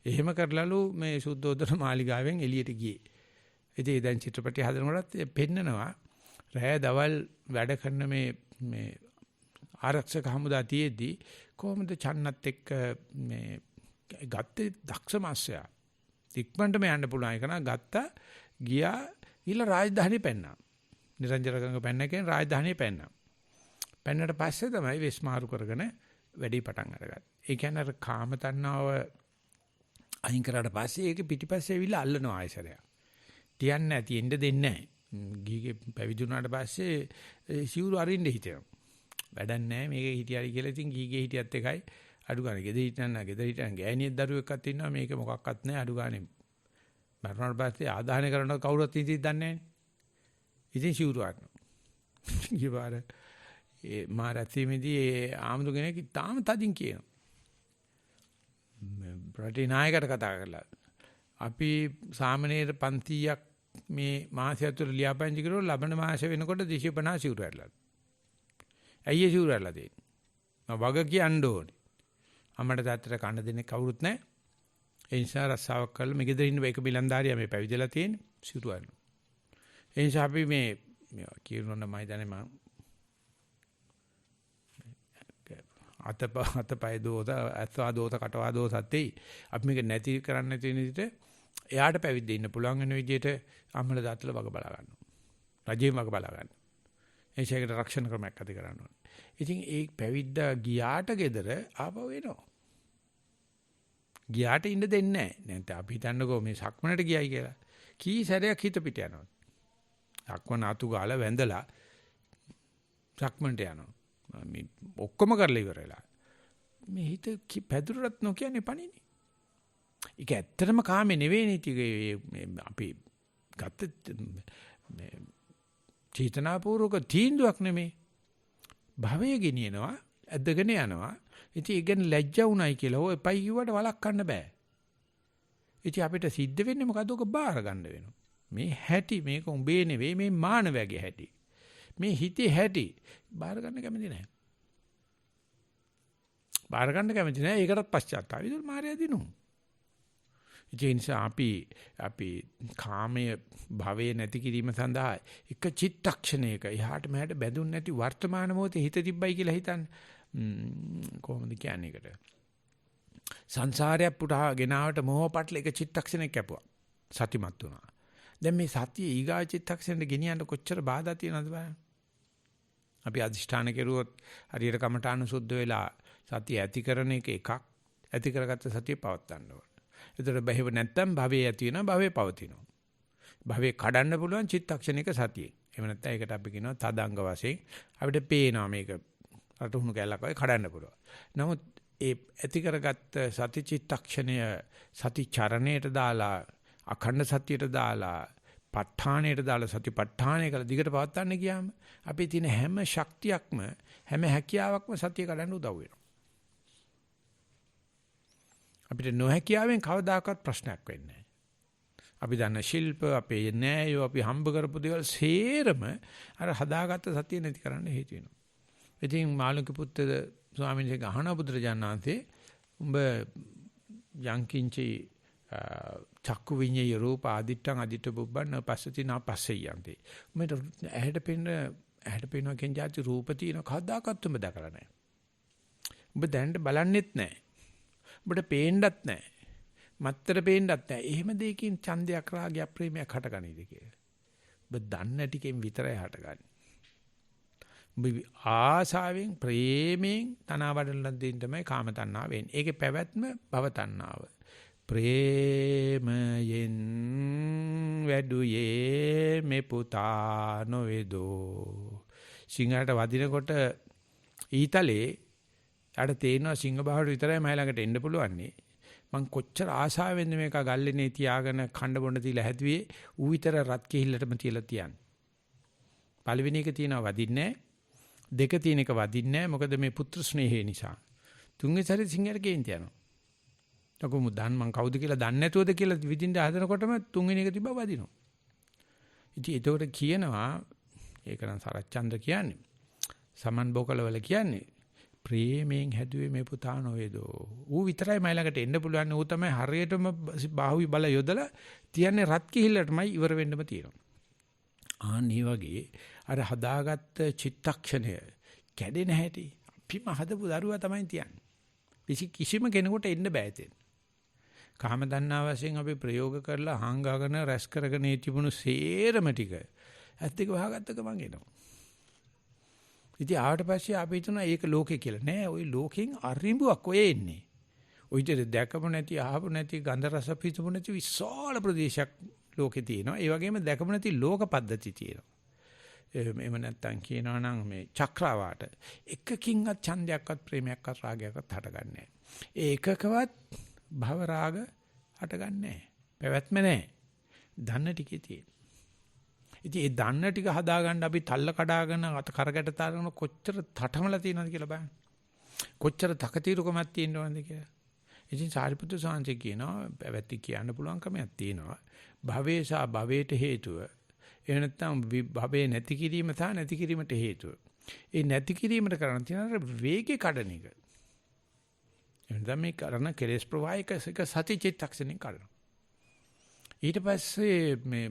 එහෙම කරලාලු මේ සුද්ධෝදන මාලිගාවෙන් එළියට ගියේ. ඉතින් දැන් චිත්‍රපටි හදනකොටත් පෙන්නනවා රෑ දවල් වැඩ කරන මේ ආරක්ෂක හමුදා තියේදී කොහොමද චන්නත් එක්ක මේ ගත්තේ දක්ෂ මාස්යා. ඉක්මනටම යන්න පුළුවන් එක නා ගත්තා ගියා ඊළ රාජධානිය පෙන්නා. නිරංජනගංග පෙන්න කියන රාජධානිය පෙන්නා. පෙන්නට පස්සේ තමයි වෙස්මාරු කරගෙන වැඩි පටන් අරගත්තේ. ඒ කියන්නේ අර කාම තණ්හාව අයින් කරාට පස්සේ ඒක පිටිපස්සේ ඇවිල්ලා අල්ලනවා ආයසරයක්. තියන්නේ නැති එන්න දෙන්නේ නැහැ. ගිහිගේ පැවිදුණාට පස්සේ සිවුරු අරින්න හිතෙනවා. වැඩක් නැහැ මේක හිටියයි කියලා ඉතින් ගිහිගේ හිටියත් එකයි අඩු ගන්න. ගෙදර හිටන් ගෑණියෙක් දරුවෙක්වත් ඉන්නවා මේක මොකක්වත් නැහැ අඩු ගන්න. මරණයට පස්සේ ආදාහනය කරනවා කවුරුත් ඉතින් දන්නේ නැහැ. ඉතින් සිවුරු අරනවා. ඊපාර ඒ මාරැතිමේදී ආම්දු කෙනෙක් තාම තදින් කියනවා. රටේ නායකට කතා කරලා අපි සාමනීර 500ක් මේ මාසය ඇතුළත ලියාපදිංචි කරලා ලබන මාස වෙනකොට 250 සිවුරු ඇරලා. ඇයි ඒ සිවුරු ඇරලා දෙන්නේ? මම වග කියන්න ඕනේ. අම්මට තාත්තට කන්න දෙන්නේ කවුරුත් නැහැ. ඒ නිසා රස්සාවක් කරලා මේ ගෙදර ඉන්න එක බිලන්දාරියා මේ පැවිදිලා තියෙන්නේ සිවුරු ඇරලා. ඒ නිසා අපි මේ කියනොත් මම හිතන්නේ මම අතපය දෝත අස්වා දෝත කටවා දෝසත් එයි. අපි මේක නැති කරන්න නැති විදිහට එයාට පැවිද්ද ඉන්න පුළුවන් වෙන විදිහට අම්මල දාතල වග බලා ගන්නවා. රජේ වග බලා ගන්න. ඒකේකට රක්ෂණ ක්‍රමයක් ඇති කරන්න ඕනේ. ඉතින් ඒ පැවිද්දා ගියාට ගෙදර ආපහු එනවා. ගියාට ඉන්න දෙන්නේ නැහැ. නැත්නම් අපි හිතන්නකෝ මේ සක්මනට ගියයි කියලා. කී සැරයක් හිත පිට යනවා. සක්මන අතු ගාලා වැඳලා සක්මනට යනවා. මේ ඔක්කොම කරලා ඉවර වෙලා. මේ හිත පැදුරට නොකියන්නේ පණිනේ. ඒක ඇත්තටම කාමේ නෙවෙයි අපි ගත්ත මේ චේතනාපූර්වක තීන්දුවක් නෙමෙයි. භවය ගෙනියනවා, ඇදගෙන යනවා. ඉතින් ඒ ගැන ලැජ්ජා උණයි කියලා ඔය එපයි කිව්වට වළක්වන්න බෑ. ඉතින් අපිට සිද්ධ වෙන්නේ මොකද? ඔක බාර ගන්න වෙනවා. මේ හැටි මේක උඹේ නෙවෙයි මේ මානවයාගේ හැටි. මේ හිතේ හැටි බාර ගන්න කැමති නැහැ. බාර ගන්න කැමති නැහැ. ඒකටත් පශ්චාත්තාපය. ඒක මායя දිනු. ඒ නිසා අපි කාමයේ භවයේ නැති කිරීම සඳහා එක චිත්තක්ෂණයක එහාට මෙහාට බැඳුන් නැති වර්තමාන මොහොතේ හිත තිබ්බයි කියලා හිතන්නේ. කොහොමද කියන්නේ ඒකට? සංසාරයක් පුටා ගෙනාවට මොහ පටල එක චිත්තක්ෂණයක් කැපුවා. සතිමත් වුණා. දැන් මේ සතිය ඊගා චිත්තක්ෂණයට ගෙනියන්න කොච්චර බාධා තියෙනවද බලන්න. අපි අදිෂ්ඨාන කෙරුවොත් හරියට කමඨාන සුද්ධ වෙලා සතිය ඇති කරන එකක් ඇති කරගත්ත සතිය පවත්වන්න ඕන. ඒතර බහෙව නැත්තම් භවයේ ඇති වෙනවා භවයේ පවතිනවා. භවයේ කඩන්න පුළුවන් චිත්තක්ෂණික සතියේ. එහෙම නැත්නම් ඒකට අපි කියනවා තදංග වශයෙන් අපිට පේනවා මේක රටුණු කැලක් වගේ කඩන්න පුළුවන්. නමුත් ඒ ඇති කරගත්ත සති චිත්තක්ෂණය සති චරණයට දාලා අඛණ්ඩ සතියට දාලා ප ဋ ාණයට දාලා සතිපට්ඨානය කළ දිගට පවත්වන්න ගියාම අපේ තියෙන හැම ශක්තියක්ම හැම හැකියාවක්ම සතිය කඩන්න උදව් වෙනවා. අපිට නොහැකියාවෙන් කවදාකවත් ප්‍රශ්නයක් වෙන්නේ නැහැ. අපි දන්න ශිල්ප, අපේ න්‍යාය, අපි හම්බ කරපු දේවල් සේරම අර හදාගත්ත සතිය නැති කරන්න හේතු වෙනවා. ඉතින් මාළුක පුත්‍ර ස්වාමීන් වහන්සේ අහන බුදුරජාණන් වහන්සේ උඹ යංකින්චි චක්කු විඤ්ඤය රූප ආදිත්තං අදිත්ත බුබ්බන් පස්සති නා පස්සේ යන්ති. උඹට ඇහැට පේනවා කියන જાති රූප තියෙන කවදාකවත් උඹ දැකලා නැහැ. උඹ දැනට බලන්නෙත් නැහැ. උඹට පේන්නත් නැහැ. මත්තර පේන්නත් නැහැ. එහෙම දෙයකින් ඡන්දයක් රාගයක් ප්‍රේමයක් හටගනීද කියලා. ඔබ දන්න ටිකෙන් විතරයි හටගන්නේ. ඔබ ආසාවෙන් ප්‍රේමයෙන් තනවාඩන දෙන්න තමයි කාම තණ්හාව වෙන්නේ. ඒකේ පැවැත්ම භව තණ්හාව. ප්‍රේමයෙන් වැඩුයේ මේ පුතා නොවේදෝ. සිංහලට වදිනකොට ඊතලේ යාට තේනවා සිංහ බහට විතරයි මයි ළඟට එන්න පුළුවන් නේ. මං කොච්චර ආසාවෙන්ද මේක ගල්ලේනේ තියාගෙන කණ්ඩ බොන්න තියලා හැදුවේ ඌ විතර රත් කිහිල්ලටම තියලා තියන්නේ. පළවෙනි එක තියනවා වදින්නේ දෙක තියෙන එක වදින්නේ මොකද මේ පුත්‍ර ස්නේහය නිසා. තුන්වෙනි සැරේ සිංහට කේන්ති යනවා. තකොමු දන් මං කවුද කියලා දන්නේ නැතුවද කියලා විදින්න හදනකොටම තුන්වෙනි එක තිබ්බා වදිනවා. ඉතින් ඒකට කියනවා ඒක නම් සරච්චන්ද්‍ර කියන්නේ සමන් බෝකලවල කියන්නේ ප්‍රේමයෙන් හැදුවේ මේ පුතා නොවේදෝ. ඌ විතරයි මයි ළඟට එන්න පුළුවන්. ඌ තමයි හරියටම බාහුවි බල යොදලා තියන්නේ රත් කිහිල්ලටමයි ඉවර වෙන්නම තියෙනවා. ආන්නේ වගේ අර හදාගත්ත චිත්තක්ෂණය කැඩෙන හැටි අපිම හදපු දරුවා තමයි තියන්නේ. කිසිම කෙනෙකුට එන්න බෑ තේ. කාම දන්නා වශයෙන් අපි ප්‍රයෝග කරලා හංගාගෙන රැස් කරගෙන තිබුණු සේරම ටික ඇත්තක වහගත්ත ගමන් එනවා. ඉතින් ආවට පස්සේ අපි හිතනවා ඒක ලෝකේ කියලා. නෑ, ওই ලෝකෙන් අරිඹුවක් ඔය එන්නේ. ওই විදිහට දැකපො නැති, අහපො නැති, ගන්ධ රස පිසපො නැති විශාල ප්‍රදේශයක් ලෝකේ තියෙනවා. ඒ වගේම දැකපො නැති ලෝක පද්ධති තියෙනවා. එහෙම නැත්තම් කියනවා නම් මේ චක්‍රාවාට එකකින්වත් ඡන්දයක්වත් ප්‍රේමයක්වත් රාගයක්වත් හටගන්නේ නැහැ. ඒ එකකවත් භව රාග හටගන්නේ නැහැ. පැවැත්ම නැහැ. දන්න ටිකේ තියෙන. ඉතින් ඒ දන්න ටික හදාගන්න අපි තල්ල කඩාගෙන අත කරකට තරන කොච්චර තටමලා තියෙනවද කියලා බලන්න. කොච්චර තකතිරුකමක් තියෙනවද කියලා. ඉතින් සාරිපුත්‍ර සාංශේ කියනවා පැවැත්ති කියන්න පුළුවන් කමක් තියෙනවා. භවයේ සහ භවයට හේතුව. එහෙම නැත්නම් භවයේ නැති කිරීම සහ නැති කිරීමට හේතුව. ඒ නැති කිරීමට කරන්න තියෙන වේගේ කඩන එක. එහෙනම් මේ කරන කෙලෙස් ප්‍රවාහයක සති චිත්තක්ෂණෙන් කරනවා. ඊට පස්සේ මේ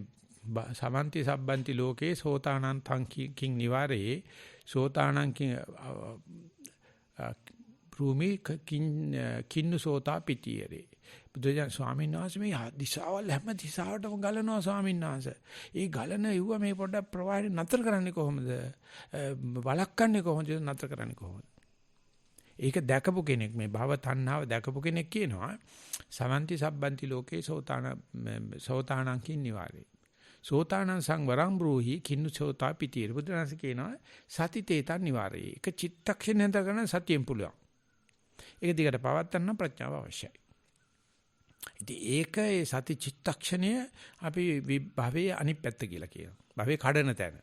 සමන්ති සබ්බන්ති ලෝකේ සෝතානං තංකින් නිවාරේ සෝතානං භූමි කින්නු සෝතා පිටියරේ බුදුජාන ස්වාමීන් වහන්සේ මේ දිශාවල් හැම දිශාවටම ගලනවා ස්වාමීන් වහන්සේ. ඒ ගලන යුව මේ පොඩ්ඩක් ප්‍රවාහය නතර කරන්නේ කොහොමද? වළක්වන්නේ කොහොමද? නතර කරන්නේ කොහොමද? ඒක දැකපු කෙනෙක් මේ භව තණ්හාව දැකපු කෙනෙක් කියනවා සමන්ති සබ්බන්ති ලෝකේ සෝතානං කින් නිවාරේ. සෝතානං සංවරං බ්‍රූහි කින්නු සෝතා පිටියරේ. බුදුරජාණන් කියනවා සතිතේතං නිවාරේ. ඒක චිත්තක්ෂණයෙන් දරන සතියෙන් පුළුවන්. ඒක දිගට පවත්වන්න ප්‍රඥාව අවශ්‍යයි. ඉතින් ඒක ඒ සති චිත්තක්ෂණය අපි භවයේ අනිත් පැත්ත කියලා කියනවා. භවයේ කඩන තැන.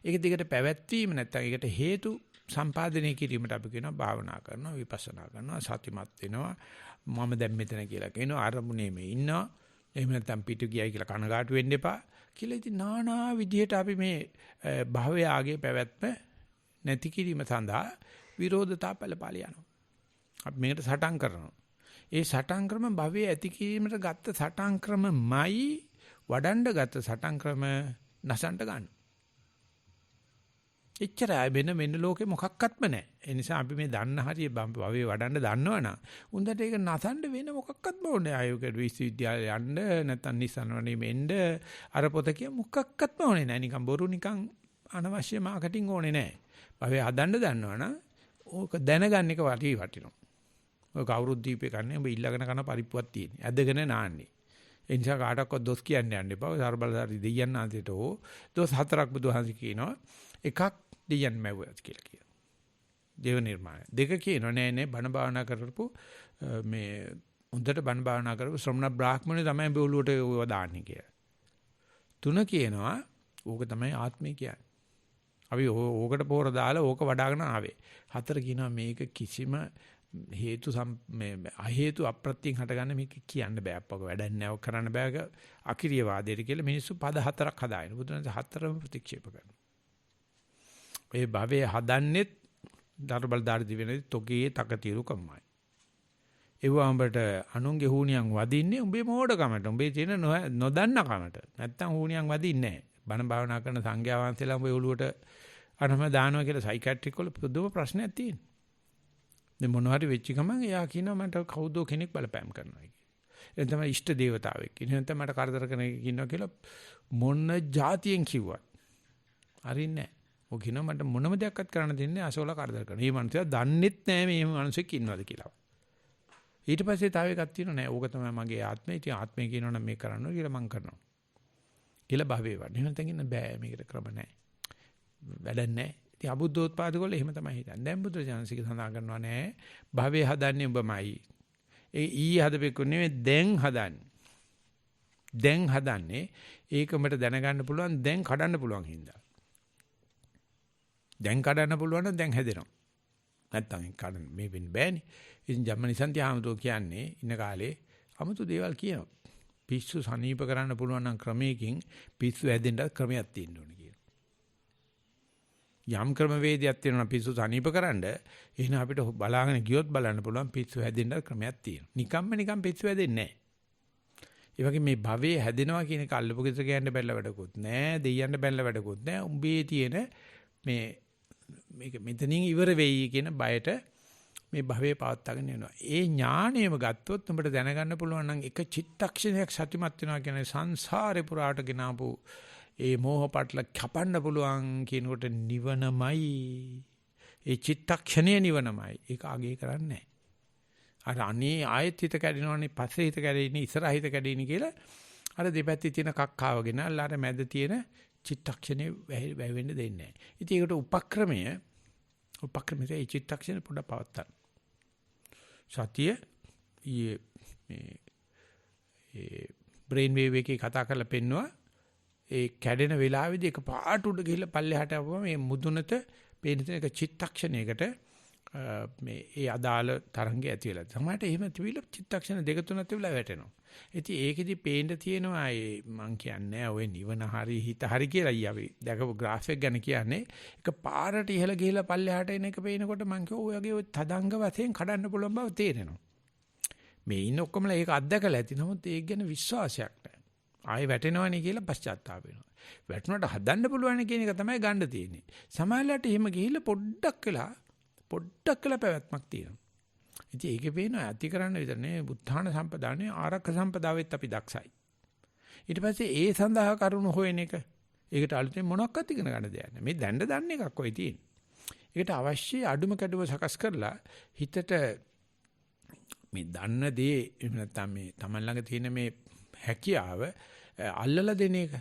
ඒක දිගට පැවැත්වීම නැත්නම් ඒකට හේතු සම්පාදනය කිරීමට අපි කියනවා භාවනා කරනවා, විපස්සනා කරනවා, සතිමත් වෙනවා. මම දැන් මෙතන කියලා කියනවා අරමුණේ මේ ඉන්නවා. එහෙම නැත්නම් පිටු ගියයි කියලා කනගාටු වෙන්න එපා. කියලා ඉතින් নানা විදිහට අපි මේ භවයේ ආගේ පැවැත්ම නැති කිරීම සඳහා විරෝධතා පළපාල යනවා. අපි මේකට සටන් කරනවා. ඒ සටන් ක්‍රම භවයේ ඇති කිරීමට ගත්ත සටන් ක්‍රමමයි වඩන්න ගත්ත සටන් ක්‍රම නැසන්ට ගන්න. එච්චරයි වෙන ලෝකේ මොකක්වත්ම නැහැ. ඒ නිසා අපි මේ දන්න හරිය භවයේ වඩන්න දන්නවනම් උන්දට ඒක නැසන්ට වෙන මොකක්වත්ම ඕනේ. ආයෝගයට විශ්වවිද්‍යාලය යන්න නැත්නම් නිසන්වනේ මෙන්න අර පොත කිය මොකක්වත්ම ඕනේ නැහැ. නිකන් බොරු නිකන් අනවශ්‍ය මාකටිං ඕනේ නැහැ. භවයේ හදන්න දන්නවනම් ඕක දැනගන්න එක වටිනවා. ඔය කවුරුත් දීපේ කන්නේ ඔබ ඊළඟන කන පරිප්පුවක් තියෙන. ඇදගෙන නාන්නේ. ඒ නිසා කාටවත් දොස් කියන්න යන්න එපා. සර්බලසාරි දෙයයන් ආන්තිට ඕ දොස් හතරක් බුදුහන්සේ කියනවා. එකක් දෙයයන් මැව්වත් කියලා කියනවා. දේව නිර්මාණය. දෙක කියනවා නෑ බණ භාවනා කරපු මේ හොඳට බණ භාවනා කරපු ශ්‍රමණ බ්‍රාහ්මණය තමයි බෝලුවට ඒව දාන්නේ කියලා. තුන කියනවා ඕක තමයි ආත්මය කියන්නේ. අපි ඕකට පොර දාලා ඕක වඩාගෙන ආවේ. හතර කියනවා මේක කිසිම හේතු මේ අහේතු අප්‍රත්‍යයෙන් හටගන්න මේක කියන්න බෑ අප්පක වැඩක් නෑ ඔක් කරන්න බෑ අකිරිය වාදයට කියලා මිනිස්සු පද හතරක් හදාගෙන බුදුරජාණන් හතරම ප්‍රතික්ෂේප කරනවා. ඒ භවයේ හදන්නෙත් දරබල් දාරි දිවෙනදී තොගේ තකතිරුකමයි. ඒවඹට අනුන්ගේ හුණියන් වදින්නේ උඹේ මෝඩකමට උඹේ තියෙන නොදන්න කමට. නැත්තම් හුණියන් වදින්නේ නෑ. බණ භාවනා කරන සංඝයා වහන්සේලා උඹේ ඔළුවට අනම දානවා කියලා සයිකියාට්‍රික් වල පුදුම ප්‍රශ්නයක් තියෙනවා. දැන් මොනවා හරි වෙච්ච ගමන් එයා කියනවා මට කවුදෝ කෙනෙක් බලපෑම් කරනවා කියලා. එතන තමයි ඉෂ්ට දේවතාවෙක්. ඉතින් නැත්නම් මට කරදර කරන කෙනෙක් ඉන්නවා කියලා මොන જાතියෙන් කිව්වත් හරින්නේ නැහැ. ඔය කියනවා මට මොනම දෙයක්වත් කරන්න දෙන්නේ අසෝල කරදර කරන. මේ මනුස්සයා දන්නෙත් නැහැ මේ මනුස්සෙක් ඉන්නවද කියලා. ඊට පස්සේ තව එකක් තියෙනවා නෑ. ඕක තමයි මගේ ආත්මය. ඉතින් ආත්මය කියනවනම් මේක කරන්න ඕන කියලා මං කරනවා. කියලා භාවයේ වඩ. එහෙම නැත්නම් ඉන්න බෑ මේකට ක්‍රම නැහැ. වැඩක් නැහැ. ඉතින් අබුද්ධෝත්පාදකවල එහෙම තමයි හිතන්නේ. දැන් බුදුරජාණන්සික සඳහන් කරනවා නෑ. භවයේ හදන්නේ ඔබමයි. ඒ ඊයේ හදපෙකු නෙවෙයි දැන් හදන්නේ. දැන් හදන්නේ ඒකමට දැනගන්න පුළුවන් දැන් කඩන්න පුළුවන් හින්දා. දැන් කඩන්න පුළුවන් නම් දැන් හැදෙනවා. නැත්තම් කඩන්න මේ වෙන්න බෑනේ. ඉතින් ජම්මනිසන්ති ආමතෝ කියන්නේ ඉන්න කාලේ 아무තු දේවල් කියනවා. පිස්සු සනීප කරන්න පුළුවන් නම් ක්‍රමයකින් පිස්සු හැදෙන්න ක්‍රමයක් තියෙන්න ඕනේ කියලා. යම් ක්‍රමවේදයක් තියෙනවා පිස්සු සනීප කරන්න එහෙනම් අපිට බලාගෙන ගියොත් බලන්න පුළුවන් පිස්සු හැදෙන්න ක්‍රමයක් තියෙනවා. නිකම් පිස්සු හැදෙන්නේ නැහැ. ඒ වගේ මේ භවයේ හැදෙනවා කියන එක අල්ලපු ගෙදර ගෑන්න බැලලා වැඩකුත් නැහැ. දෙයියන්න බැලලා වැඩකුත් නැහැ. උඹේ තියෙන මේක මෙතනින් ඉවර වෙයි කියන බයට මේ භවයේ පවත්වාගෙන යනවා. ඒ ඥාණයම ගත්තොත් උඹට දැනගන්න පුළුවන් නම් එක චිත්තක්ෂණයක් සතිමත් වෙනවා කියන්නේ සංසාරේ පුරාට ගෙනාවු ඒ මෝහ පටල කපන්න පුළුවන් කියනකොට නිවනමයි. ඒ චිත්තක්ෂණයේ නිවනමයි. ඒක අගේ කරන්නේ නැහැ. අර අනේ ආයෙත් හිත කැඩෙනවනේ පස්සේ හිත කැඩෙන්නේ ඉස්සරහ හිත කැඩෙන්නේ කියලා අර දෙපැත්තේ තියෙන කක්කාවගෙන අල්ලාර මැද තියෙන චිත්තක්ෂණේ වැවෙන්න දෙන්නේ නැහැ. ඉතින් ඒකට උපක්‍රමයේ ඒ චිත්තක්ෂණේ පොඩ්ඩක් පවත්තන්න. සතිය මේ බ්‍රේන් වේව් එකේ කතා කරලා පෙන්නවා ඒ කැඩෙන වෙලාවේදී එක පාට උඩ ගිහිල්ලා පල්ලෙහාට ආවම මේ මුදුනට පේන එක චිත්තක්ෂණයකට මේ ඒ අදාළ තරංගය ඇති වෙලා. සමහරට එහෙම තිබිලා චිත්තක්ෂණ දෙක තුනක් තිබිලා වැටෙනවා. ඉතින් ඒකෙදි පේන්න තියෙනවා මං කියන්නේ ඔය නිවන හරි හිත හරි කියලා අපි දැකපු graph එක ගැන කියන්නේ එක පාරට ඉහළ ගිහිලා පල්ලෙහාට එන එක පේනකොට මං කිව්වා ඔය වගේ ඔය තදංග වශයෙන් කඩන්න පුළුවන් බව තේරෙනවා. මේ ඉන්න ඔක්කොමලා ඒක අත්දැකලා ඇති. නමුත් ඒක ගැන විශ්වාසයක් නැහැ. ආයෙ වැටෙනවනේ කියලා පශ්චාත්තාප වෙනවා. වැටුණාට හදන්න පුළුවන් කියන එක තමයි ගන්න තියෙන්නේ. සමාජලට එහෙම ගිහිල්ලා පොඩ්ඩක් වෙලා පැවැත්මක් තියෙනවා. ඉතින් ඒකේ පේන ඇති කරන්න විතර නේ බුද්ධාන සම්පදානේ ආරක්ෂ සම්පදාවෙත් අපි දක්ෂයි. ඊට පස්සේ ඒ සඳහා කරුණු හොයන එක. ඒකට අලුතෙන් මොනක්වත් ඉගෙන ගන්න දෙයක් නැහැ. මේ දැන්න දන්න එකක් ඔය තියෙන්නේ. ඒකට අවශ්‍ය අඩුම කැඩුම සකස් කරලා හිතට මේ දන්න දේ එහෙම නැත්නම් මේ Taman ළඟ තියෙන මේ හැකියාව අල්ලලා දෙන එක.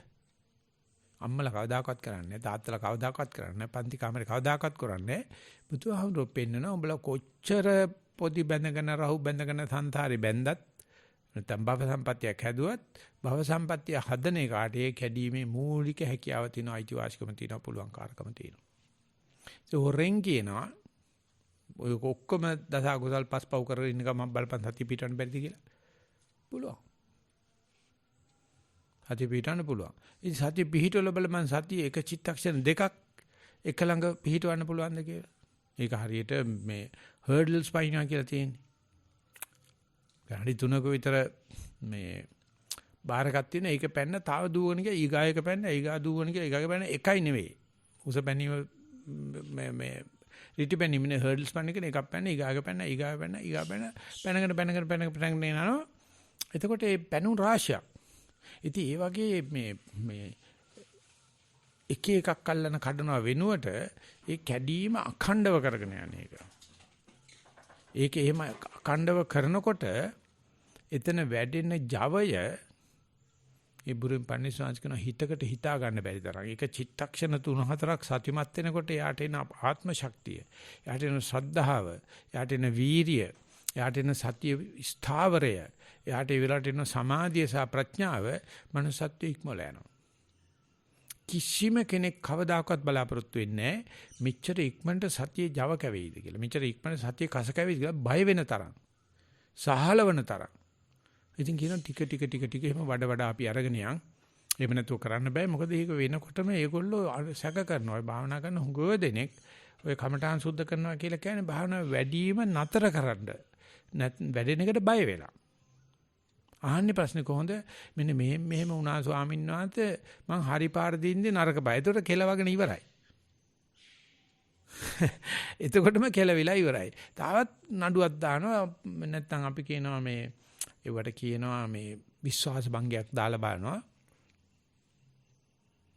අම්මලා කවදාකවත් කරන්නේ නැහැ. තාත්තලා කවදාකවත් කරන්නේ නැහැ. පන්ති කාමරේ කවදාකවත් කරන්නේ නැහැ. බුදුහාමුදුරුවෝ පෙන්නනවා උඹලා කොච්චර පොඩි බැඳගෙන රහු බැඳගෙන සංසාරේ බැඳත් නැත්නම් භව සම්පත්තියක් හැදුවත් භව සම්පත්තිය හදන එකට ඒ කැඩීමේ මූලික හැකියාව තියෙනවා, අයිතිවාසිකම තියෙනවා, පුළුවන්කාරකම තියෙනවා. ඒ හොරෙන් කියනවා ඔය ඔක්කොම දස අකුසල් පස්පව් කරගෙන ඉන්න ගමන් බලපන් සතිය පිටවන්න බැරිද කියලා. පුළුවන්. සතිය පිටවන්න පුළුවන්. ඉතින් සතිය පිටවල බලමන් සතිය එක චිත්තක්ෂණ දෙකක් එක ළඟ පිටවන්න පුළුවන්ද කියලා. ඒක හරියට මේ හර්ඩල්ස් පයින්නවා කියලා තියෙන්නේ. ගාඩි තුනක විතර මේ බාරයක් තියෙන ඒක පැන්න තව දුවන එක ඊගායක පැන්න ඊගා දුවන එක ඊගායක පැන්න එකයි නෙවෙයි. උස පැනීම මේ රිටි පැනීම නේ හර්ඩල්ස් පන්න එක එකක් පැන්න ඊගායක පැන්න ඊගායක පැන්න ඊගා පැන්න පැනගෙන යනවා. එතකොට මේ පැනුම් රාශියක්. ඉතින් ඒ වගේ මේ එක එකක් අල්ලන කඩනවා වෙනුවට ඒ කැඩීම අඛණ්ඩව කරගෙන යන එක. ඒක එහෙම අඛණ්ඩව කරනකොට එතන වැඩෙන ජවය ඒ බුරින් පන්සිවාංශ කරන හිතකට හිතා ගන්න බැරි තරම්. ඒක චිත්තක්ෂණ 3-4ක් සතිමත් වෙනකොට යාට එන ආත්ම ශක්තිය, යාට එන ශ්‍රද්ධාව, යාට එන වීරිය, යාට එන සතිය ස්ථාවරය, යාට ඒ වෙලාවට එන සමාධිය සහ ප්‍රඥාව මනසත්ව ඉක්මවල යනවා. කිසිම කෙනෙක් කවදාකවත් බලාපොරොත්තු වෙන්නේ නැහැ මෙච්චර ඉක්මනට සතියේ Java කැවෙයිද කියලා. මෙච්චර ඉක්මනට සතියේ කස කැවෙයිද කියලා බය වෙන තරම්. සහලවන තරම්. ඉතින් කියන ටික එහෙම වඩා අපි අරගෙන යන්. එහෙම නැතුව කරන්න බෑ. මොකද ඒක වෙනකොටම ඒගොල්ලෝ සැක කරනවා. ඔය භාවනා කරන හුඟව දෙනෙක් ඔය කමඨාන් සුද්ධ කරනවා කියලා කියන්නේ භාවනාව වැඩිම නතර කරන්න. වැඩෙන එකට බය වෙලා. ආන්නේ ප්‍රශ්නේ කොහොමද මෙන්න මෙහෙම වුණා ස්වාමීන් වහන්සේ මං හරි පාර දින්නේ නරක බය. ඒකට කෙලවගෙන ඉවරයි. එතකොටම කෙලවිලා ඉවරයි. තාවත් නඩුවක් දානවා නැත්නම් අපි කියනවා මේ ඒවට කියනවා මේ විශ්වාස භංගයක් දාලා බලනවා.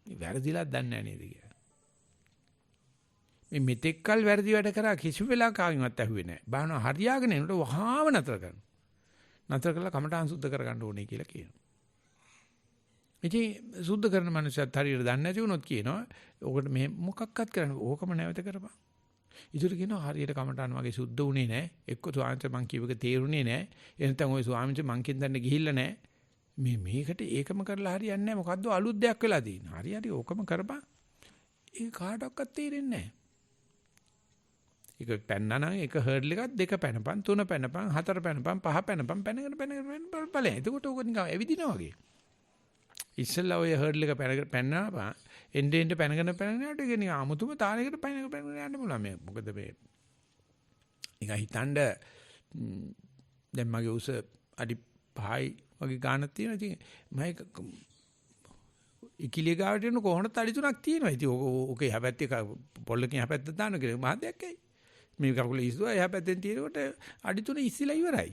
වැරදිලා දන්නේ නැහැ නේද කියලා. මේ මෙතෙක්කල් වැරදි වැඩ කරා කිසි වෙලාවක ආවිමත් ඇහුවේ නැහැ. බානවා හරියාගෙන එනකොට වහාම නතර කරනවා. නතර කරලා කමඨාන් සුද්ධ කරගන්න ඕනේ කියලා කියනවා. ඉතින් සුද්ධ කරන මනුස්සයත් හරියට දන්නේ නැති වුණොත් කියනවා ඔකට මේ මොකක්වත් කරන්න ඕකම නැවත කරපන්. ඉතින් කියනවා හරියට කමඨාන් වගේ සුද්ධ උනේ නැහැ. එක්ක ස්වාමීන් මං කියවක තේරුනේ නැහැ. එහෙනම් ඔය ස්වාමීන් මං කින්දන්න ගිහිල්ලා නැහැ. මේකට ඒකම කරලා හරියන්නේ නැහැ. මොකද්ද අලුත් දෙයක් වෙලා තියෙන්නේ. හරි ඕකම කරපන්. ඒක කාටවත් තේරෙන්නේ නැහැ. එක පැන්නා නම් එක හර්ඩල් එකක් දෙක පැනපන් තුන පැනපන් හතර පැනපන් පහ පැනපන් පැනගෙන බලන්න. එතකොට ඕක නිකන් ඇවිදිනා වගේ. ඉස්සෙල්ලා ඔය හර්ඩල් එක පැනනවා එන්නේ පැනගෙන යනකොට ඒක නිකන් අමුතුම තාලයකට පැනගෙන යන්න පුළුවන්. මේ මොකද මේ නිකන් හිතනද දැන් මගේ උස අඩි 5යි වගේ ගානක් තියෙනවා. ඉතින් මම ඉකිලිය ගාවට යන කොහොමද අඩි 3ක් තියෙනවා. ඉතින් ඕකේ හැපැත්තේ පොල්ලකින් හැපැත්ත දාන්න කියලා මහදයක් ඇයි. මේ කකුල ඉස්සුවා එහා පැත්තෙන් තියෙනකොට අඩි 3 ඉස්සිලා ඉවරයි.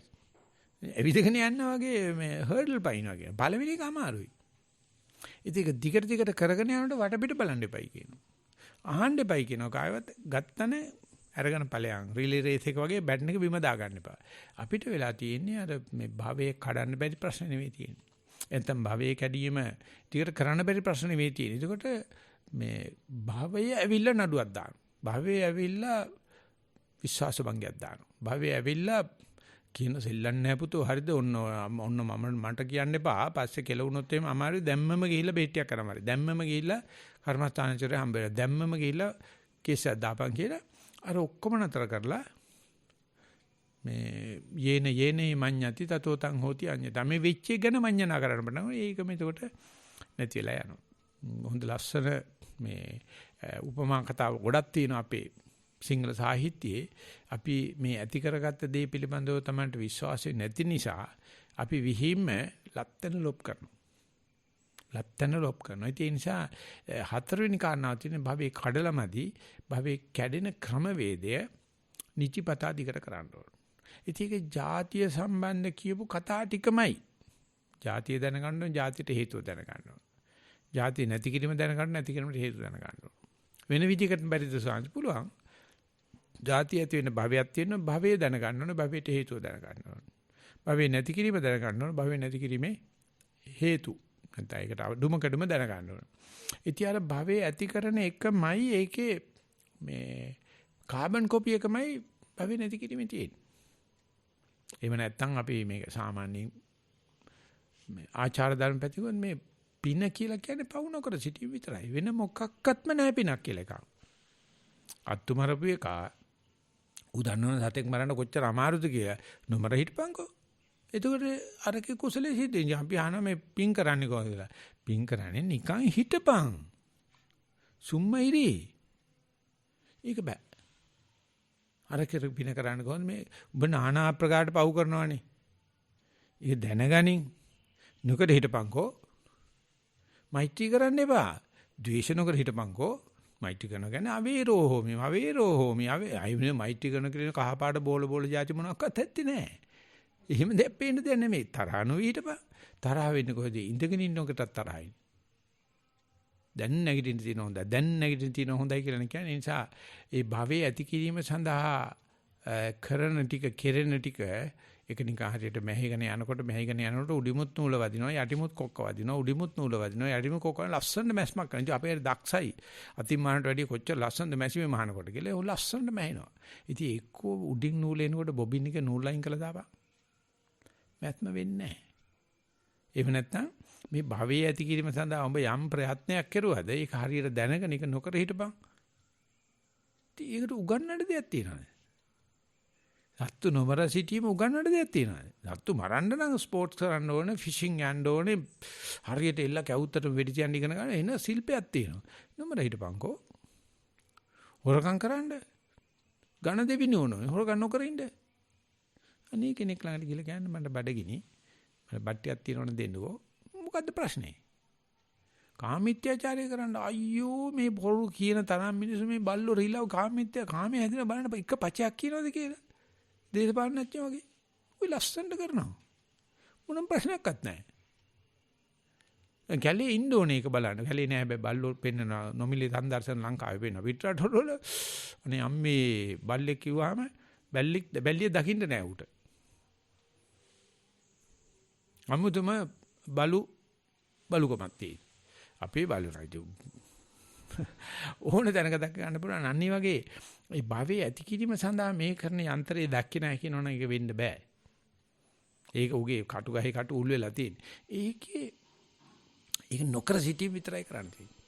එවිදගෙන යනවා වගේ මේ හර්ඩල් පයින්නවා කියන. පළවෙනි එක අමාරුයි. ඉතින් ඒක දිගට කරගෙන යනකොට වටපිට බලන්න එපයි කියනවා. අහන්න එපයි කියනවා. කායවත් ගත්තන අරගෙන ඵලයන් රිලේ රේස් එක වගේ බැටන් එක බිම දා ගන්න එපා. අපිට වෙලා තියෙන්නේ අර මේ භවයේ කඩන්න බැරි ප්‍රශ්න නෙවෙයි තියෙන්නේ. එතෙන් භවයේ කැඩීම ටිකට කරන්න බැරි ප්‍රශ්න නෙවෙයි තියෙන්නේ. ඒකට මේ භවයේ ඇවිල්ලා නඩුවක් දානවා. භවයේ ඇවිල්ලා විශ්වාස භංගයක් දානවා. භවයේ ඇවිල්ලා කියන සෙල්ලන්නේ නැහැ පුතෝ හරිද ඔන්න මට කියන්න එපා. පස්සේ කෙලවුනොත් එහෙම අමාරුයි. දැම්මම ගිහිල්ලා බේටියක් කරාම හරි. දැම්මම ගිහිල්ලා කර්මස්ථානචරය හම්බෙලා. දැම්මම ගිහිල්ලා කේසයක් දාපන් කියලා අර ඔක්කොම නතර කරලා මේ යේනේ මඤ්ඤති තතෝ තං හෝති අඤ්ඤත. මේ වෙච්ච එක ගැන මඤ්ඤණා කරන්න බෑ. ඒකම එතකොට නැති වෙලා යනවා. හොඳ ලස්සන මේ උපමා කතාව ගොඩක් තියෙනවා අපේ සිංහල සාහිත්‍යයේ. අපි මේ ඇති කරගත්ත දේ පිළිබඳව තමයි විශ්වාසය නැති නිසා අපි විහිම්ම ලැත්තන ලොප් කරනවා. ලැත්තන ලොප් කරනවා. ඒ නිසා හතරවෙනි කාරණාව තියෙන භවයේ කඩලමදි භවයේ කැඩෙන ක්‍රමවේදය නිචිපතා දිගට කරන්න ඕන. ඒක ජාතිය සම්බන්ධ කියපු කතා ටිකමයි. ජාතිය දැනගන්න ඕන, ජාතියට හේතුව දැනගන්න ඕන. ජාතිය නැති කිරීම දැනගන්න, නැති කිරීමට හේතු දැනගන්න ඕන. වෙන විදිහකට බැරිද සාංශ පුළුවන්. ජාතිය ඇති වෙන භවයක් තියෙනවා, භවය දැනගන්න ඕන, භවයට හේතුව දැනගන්න ඕන. භවය නැති කිරීම දැනගන්න ඕන, භවය නැති කිරීමේ හේතු. නැත්නම් ඒකට අඩුමකඩම දැනගන්න ඕන. ඉතින් අර භවය ඇති කරන එකමයි ඒකේ මේ කාබන් කොපි එකමයි භවය නැති කිරීමේ තියෙන්නේ. එහෙම නැත්නම් අපි මේක සාමාන්‍යයෙන් මේ ආචාර ධර්ම පැතිවොත් මේ පින කියලා කියන්නේ පවු නොකර සිටීම විතරයි. වෙන මොකක්වත්ම නැහැ පිනක් කියලා එකක්. අත්තු මරපු එක උදන්නන සතෙක් මරන්න කොච්චර අමාරුද කියලා නොමර හිටපන්කෝ. එතකොට අරකේ කුසලයේ සිද්ධින් අපි අහනවා මේ පින් කරන්නේ කොහොමද කියලා. පින් කරන්නේ නිකන් හිටපන්. සුම්මයිරි. ඒක බෑ. අරකේ පින කරන්නේ කොහොමද මේ ඔබ নানা ආකාරයට පව් කරනවානේ. ඒක දැනගනින්. නොකර හිටපන්කෝ. මෛත්‍රී කරන්න එපා. ද්වේෂ නොකර හිටපන්කෝ. මෛත්‍රී කරන කියන්නේ අවේරෝ හෝමි අයිනේ මෛත්‍රී කරන කියන කහපාට බෝල જાති මොනක්වත් ඇත්තේ නැහැ. එහෙම දෙප්පේන්න දෙයක් නෙමෙයි. තරහ නොවී හිටපන්. තරහ වෙන්නේ කොහෙද? ඉඳගෙන ඉන්නකොටත් තරහයි. දැන් නැගිටින්න තියෙන හොඳයි. දැන් නැගිටින්න තියෙන හොඳයි කියලා කියන්නේ. ඒ නිසා ඒ භවයේ ඇති කිරීම සඳහා කරන ටික කෙරෙන ටික ඒක නිකන් හරියට මෙහෙගෙන යනකොට උඩිමුත් නූල වදිනවා, යටිමුත් කොක්ක වදිනවා, උඩිමුත් නූල වදිනවා, යටිමුත් කොක්ක ලස්සන මැස්මක් කරනවා. ඉතින් අපේ දක්ෂයි. අතින් මහානට වැඩිය කොච්චර ලස්සනද මැසිමේ මහානකොට කියලා. ਉਹ ලස්සනට මැහෙනවා. ඉතින් එක්ක උඩින් නූල එනකොට බොබින් එක නූල් ලයින් කළා දාපන්. මැස්ම වෙන්නේ නැහැ. එහෙම නැත්නම් මේ භවයේ ඇති කිරීම සඳහා ඔබ යම් ප්‍රයත්නයක් කරුවද ඒක හරියට දැනගෙන ඒක නොකර හිටපන්. ඉතින් ඒකට උගන්නන්න දෙයක් තියෙනවද? සත්තු නොමර සිටීම උගන්නන්න දෙයක් තියෙනවද? සත්තු මරන්න නම් ස්පෝර්ට්ස් කරන්න ඕනේ, ෆිෂින් යන්න ඕනේ, හරියට එල්ල කැවුත්තට වෙඩි තියන්න ඉගෙන ගන්න එන ශිල්පයක් තියෙනවා. නොමර හිටපන්කෝ. හොරකම් කරන්න. ඝන දෙවිනු ඕනේ. හොරකම් නොකර ඉන්න. අනේ කෙනෙක් ළඟට ගිහලා කියන්නේ මට බඩගිනි. මට බට්ටියක් තියෙනවනේ දෙන්නකෝ. මොකද්ද ප්‍රශ්නේ? කාමීත්‍යාචාරය කරන්න අයියෝ මේ බොරු කියන තරම් මිනිස්සු මේ බල්ලෝ රිලව කාමයේ හැදෙන බලන්න එක පචයක් කියනවද කියලා. දේශපාලනඥයෝ වගේ. ඔය ලස්සනට කරනවා. මොනම් ප්‍රශ්නයක්වත් නැහැ. ගැලේ ඉන්න ඕනේ ඒක බලන්න. ගැලේ නෑ හැබැයි බල්ලෝ පෙන්නන නොමිලේ සංදර්ශන ලංකාවේ පෙන්න. පිටරට වල අනේ අම්මේ බල්ලෙක් කිව්වහම බැල්ලිය දකින්න නෑ උට. අමුතුම බලුකමක් තියෙන. අපේ බලු රජු ඕන දැනක දක්ක ගන්න පුළුවන්. අන්නේ වගේ මේ භවයේ ඇති කිරීම සඳහා මේ කරන යන්ත්‍රය දැක්කේ නැහැ කියනවනම් ඒක වෙන්න බෑ. ඒක උගේ කටු ගහේ කටු උල් වෙලා තියෙන. ඒක නොකර සිටීම විතරයි කරන්න තියෙන්නේ.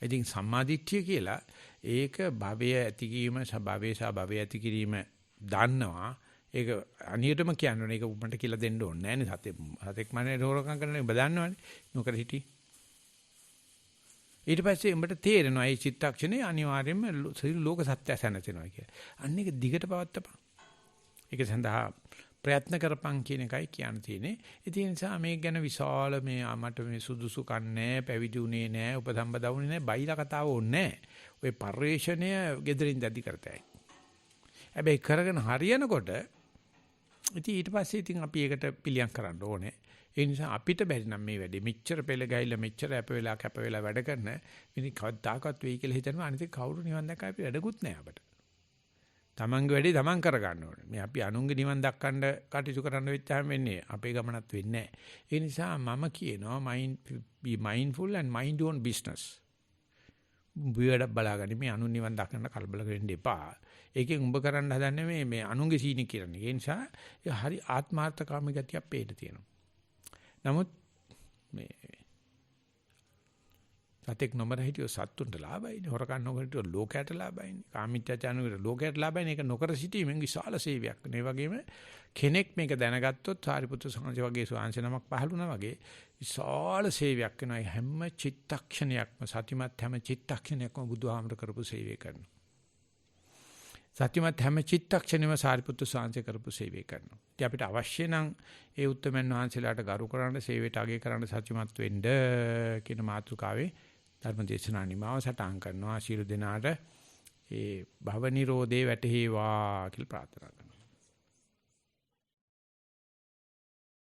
ඉතින් සම්මාදිට්ඨිය කියලා ඒක භවයේ ඇති කිරීම භවයේ ඇති කිරීම දන්නවා. ඒක අනියටම කියන්නේ ඒක උඹට කියලා දෙන්න ඕනේ නෑනේ. සතෙක් මන්නේ රෝරකම් කරන්නේ ඔබ දන්නවනේ. නොකර හිටි. ඊට පස්සේ උඹට තේරෙනවා මේ චිත්තක්ෂණේ අනිවාර්යයෙන්ම ලෝක සත්‍ය සැනසෙනවා කියලා. අන්න ඒක දිගට පවත්තපන්. ඒක සඳහා ප්‍රයත්න කරපන් කියන එකයි කියන්න තියෙන්නේ. ඒ නිසා මේක ගැන විශාල මේ මට මේ සුදුසු කන්නේ පැවිදි උනේ නෑ උපසම්පදවුනේ නෑ බයිලා කතාව ඕනේ නෑ. ඔය පරිශ්‍රණය gederin දැදි කරතයි. හැබැයි කරගෙන හරියනකොට ඉතින් ඊට පස්සේ ඉතින් අපි ඒකට පිළියම් කරන්න ඕනේ. ඒ නිසා අපිට බැරි නම් මේ වැඩේ මෙච්චර පෙළ ගහිලා මෙච්චර කැප වෙලා වැඩ කරන මිනිහ කවදාකවත් වෙයි කියලා හිතනවා. අනිත් කවුරු නිවන් දැක්ක අපි වැඩකුත් නැහැ අපට. තමන්ගේ වැඩේ තමන් කරගන්න ඕනේ. මේ අපි අනුන්ගේ නිවන් දක්කන්න කටයුතු කරන්න වෙච්චාම වෙන්නේ අපේ ගමනත් වෙන්නේ නැහැ. ඒ නිසා මම කියනවා be mindful and mind your own business. බුයඩ බලාගන්න මේ අනුන් නිවන් දක්කන්න කලබල වෙන්න එපා. ඒකෙන් උඹ කරන්න හදන්නේ මේ අනුන්ගේ සීනි කියන්නේ. ඒ නිසා ඒ හරි ආත්මార్థකාමී ගතියක් පේන්න තියෙනවා. නමුත් මේ සතෙක් නොමර හිටියෝ සත්තුන්ට ලාභයිනේ. හොරකම් නොකර හිටියෝ ලෝකයට ලාභයිනේ. කාමීත්‍යචාරණයට ලෝකයට ලාභයිනේ. ඒක නොකර සිටීමෙන් විශාල සේවයක්. මේ වගේම කෙනෙක් මේක දැනගත්තොත් සාරිපුත්‍ර සංඝ වගේ ස්වාංශ නමක් පහළුණා වගේ විශාල සේවයක් වෙනවා. හැම චිත්තක්ෂණයක්ම සතිමත් හැම චිත්තක්ෂණයක්ම බුදුහාමර කරපු සේවය කරනවා. සත්‍යමත් හැම චිත්තක්ෂණෙම සාරිපුත්‍ර ස්වාමීන් කරපු සේවය කරනවා. ඉතින් අපිට අවශ්‍ය නම් ඒ උත්තමයන් වහන්සේලාට ගරු කරන්න, සේවයට අගය කරන්න, සත්‍යමත් වෙන්න කියන මාතෘකාවේ ධර්ම දේශනා නිමාව සටහන් කරනවා. ශීල දෙනාට ඒ භව නිරෝධේ වැටේවා කියලා ප්‍රාර්ථනා කරනවා.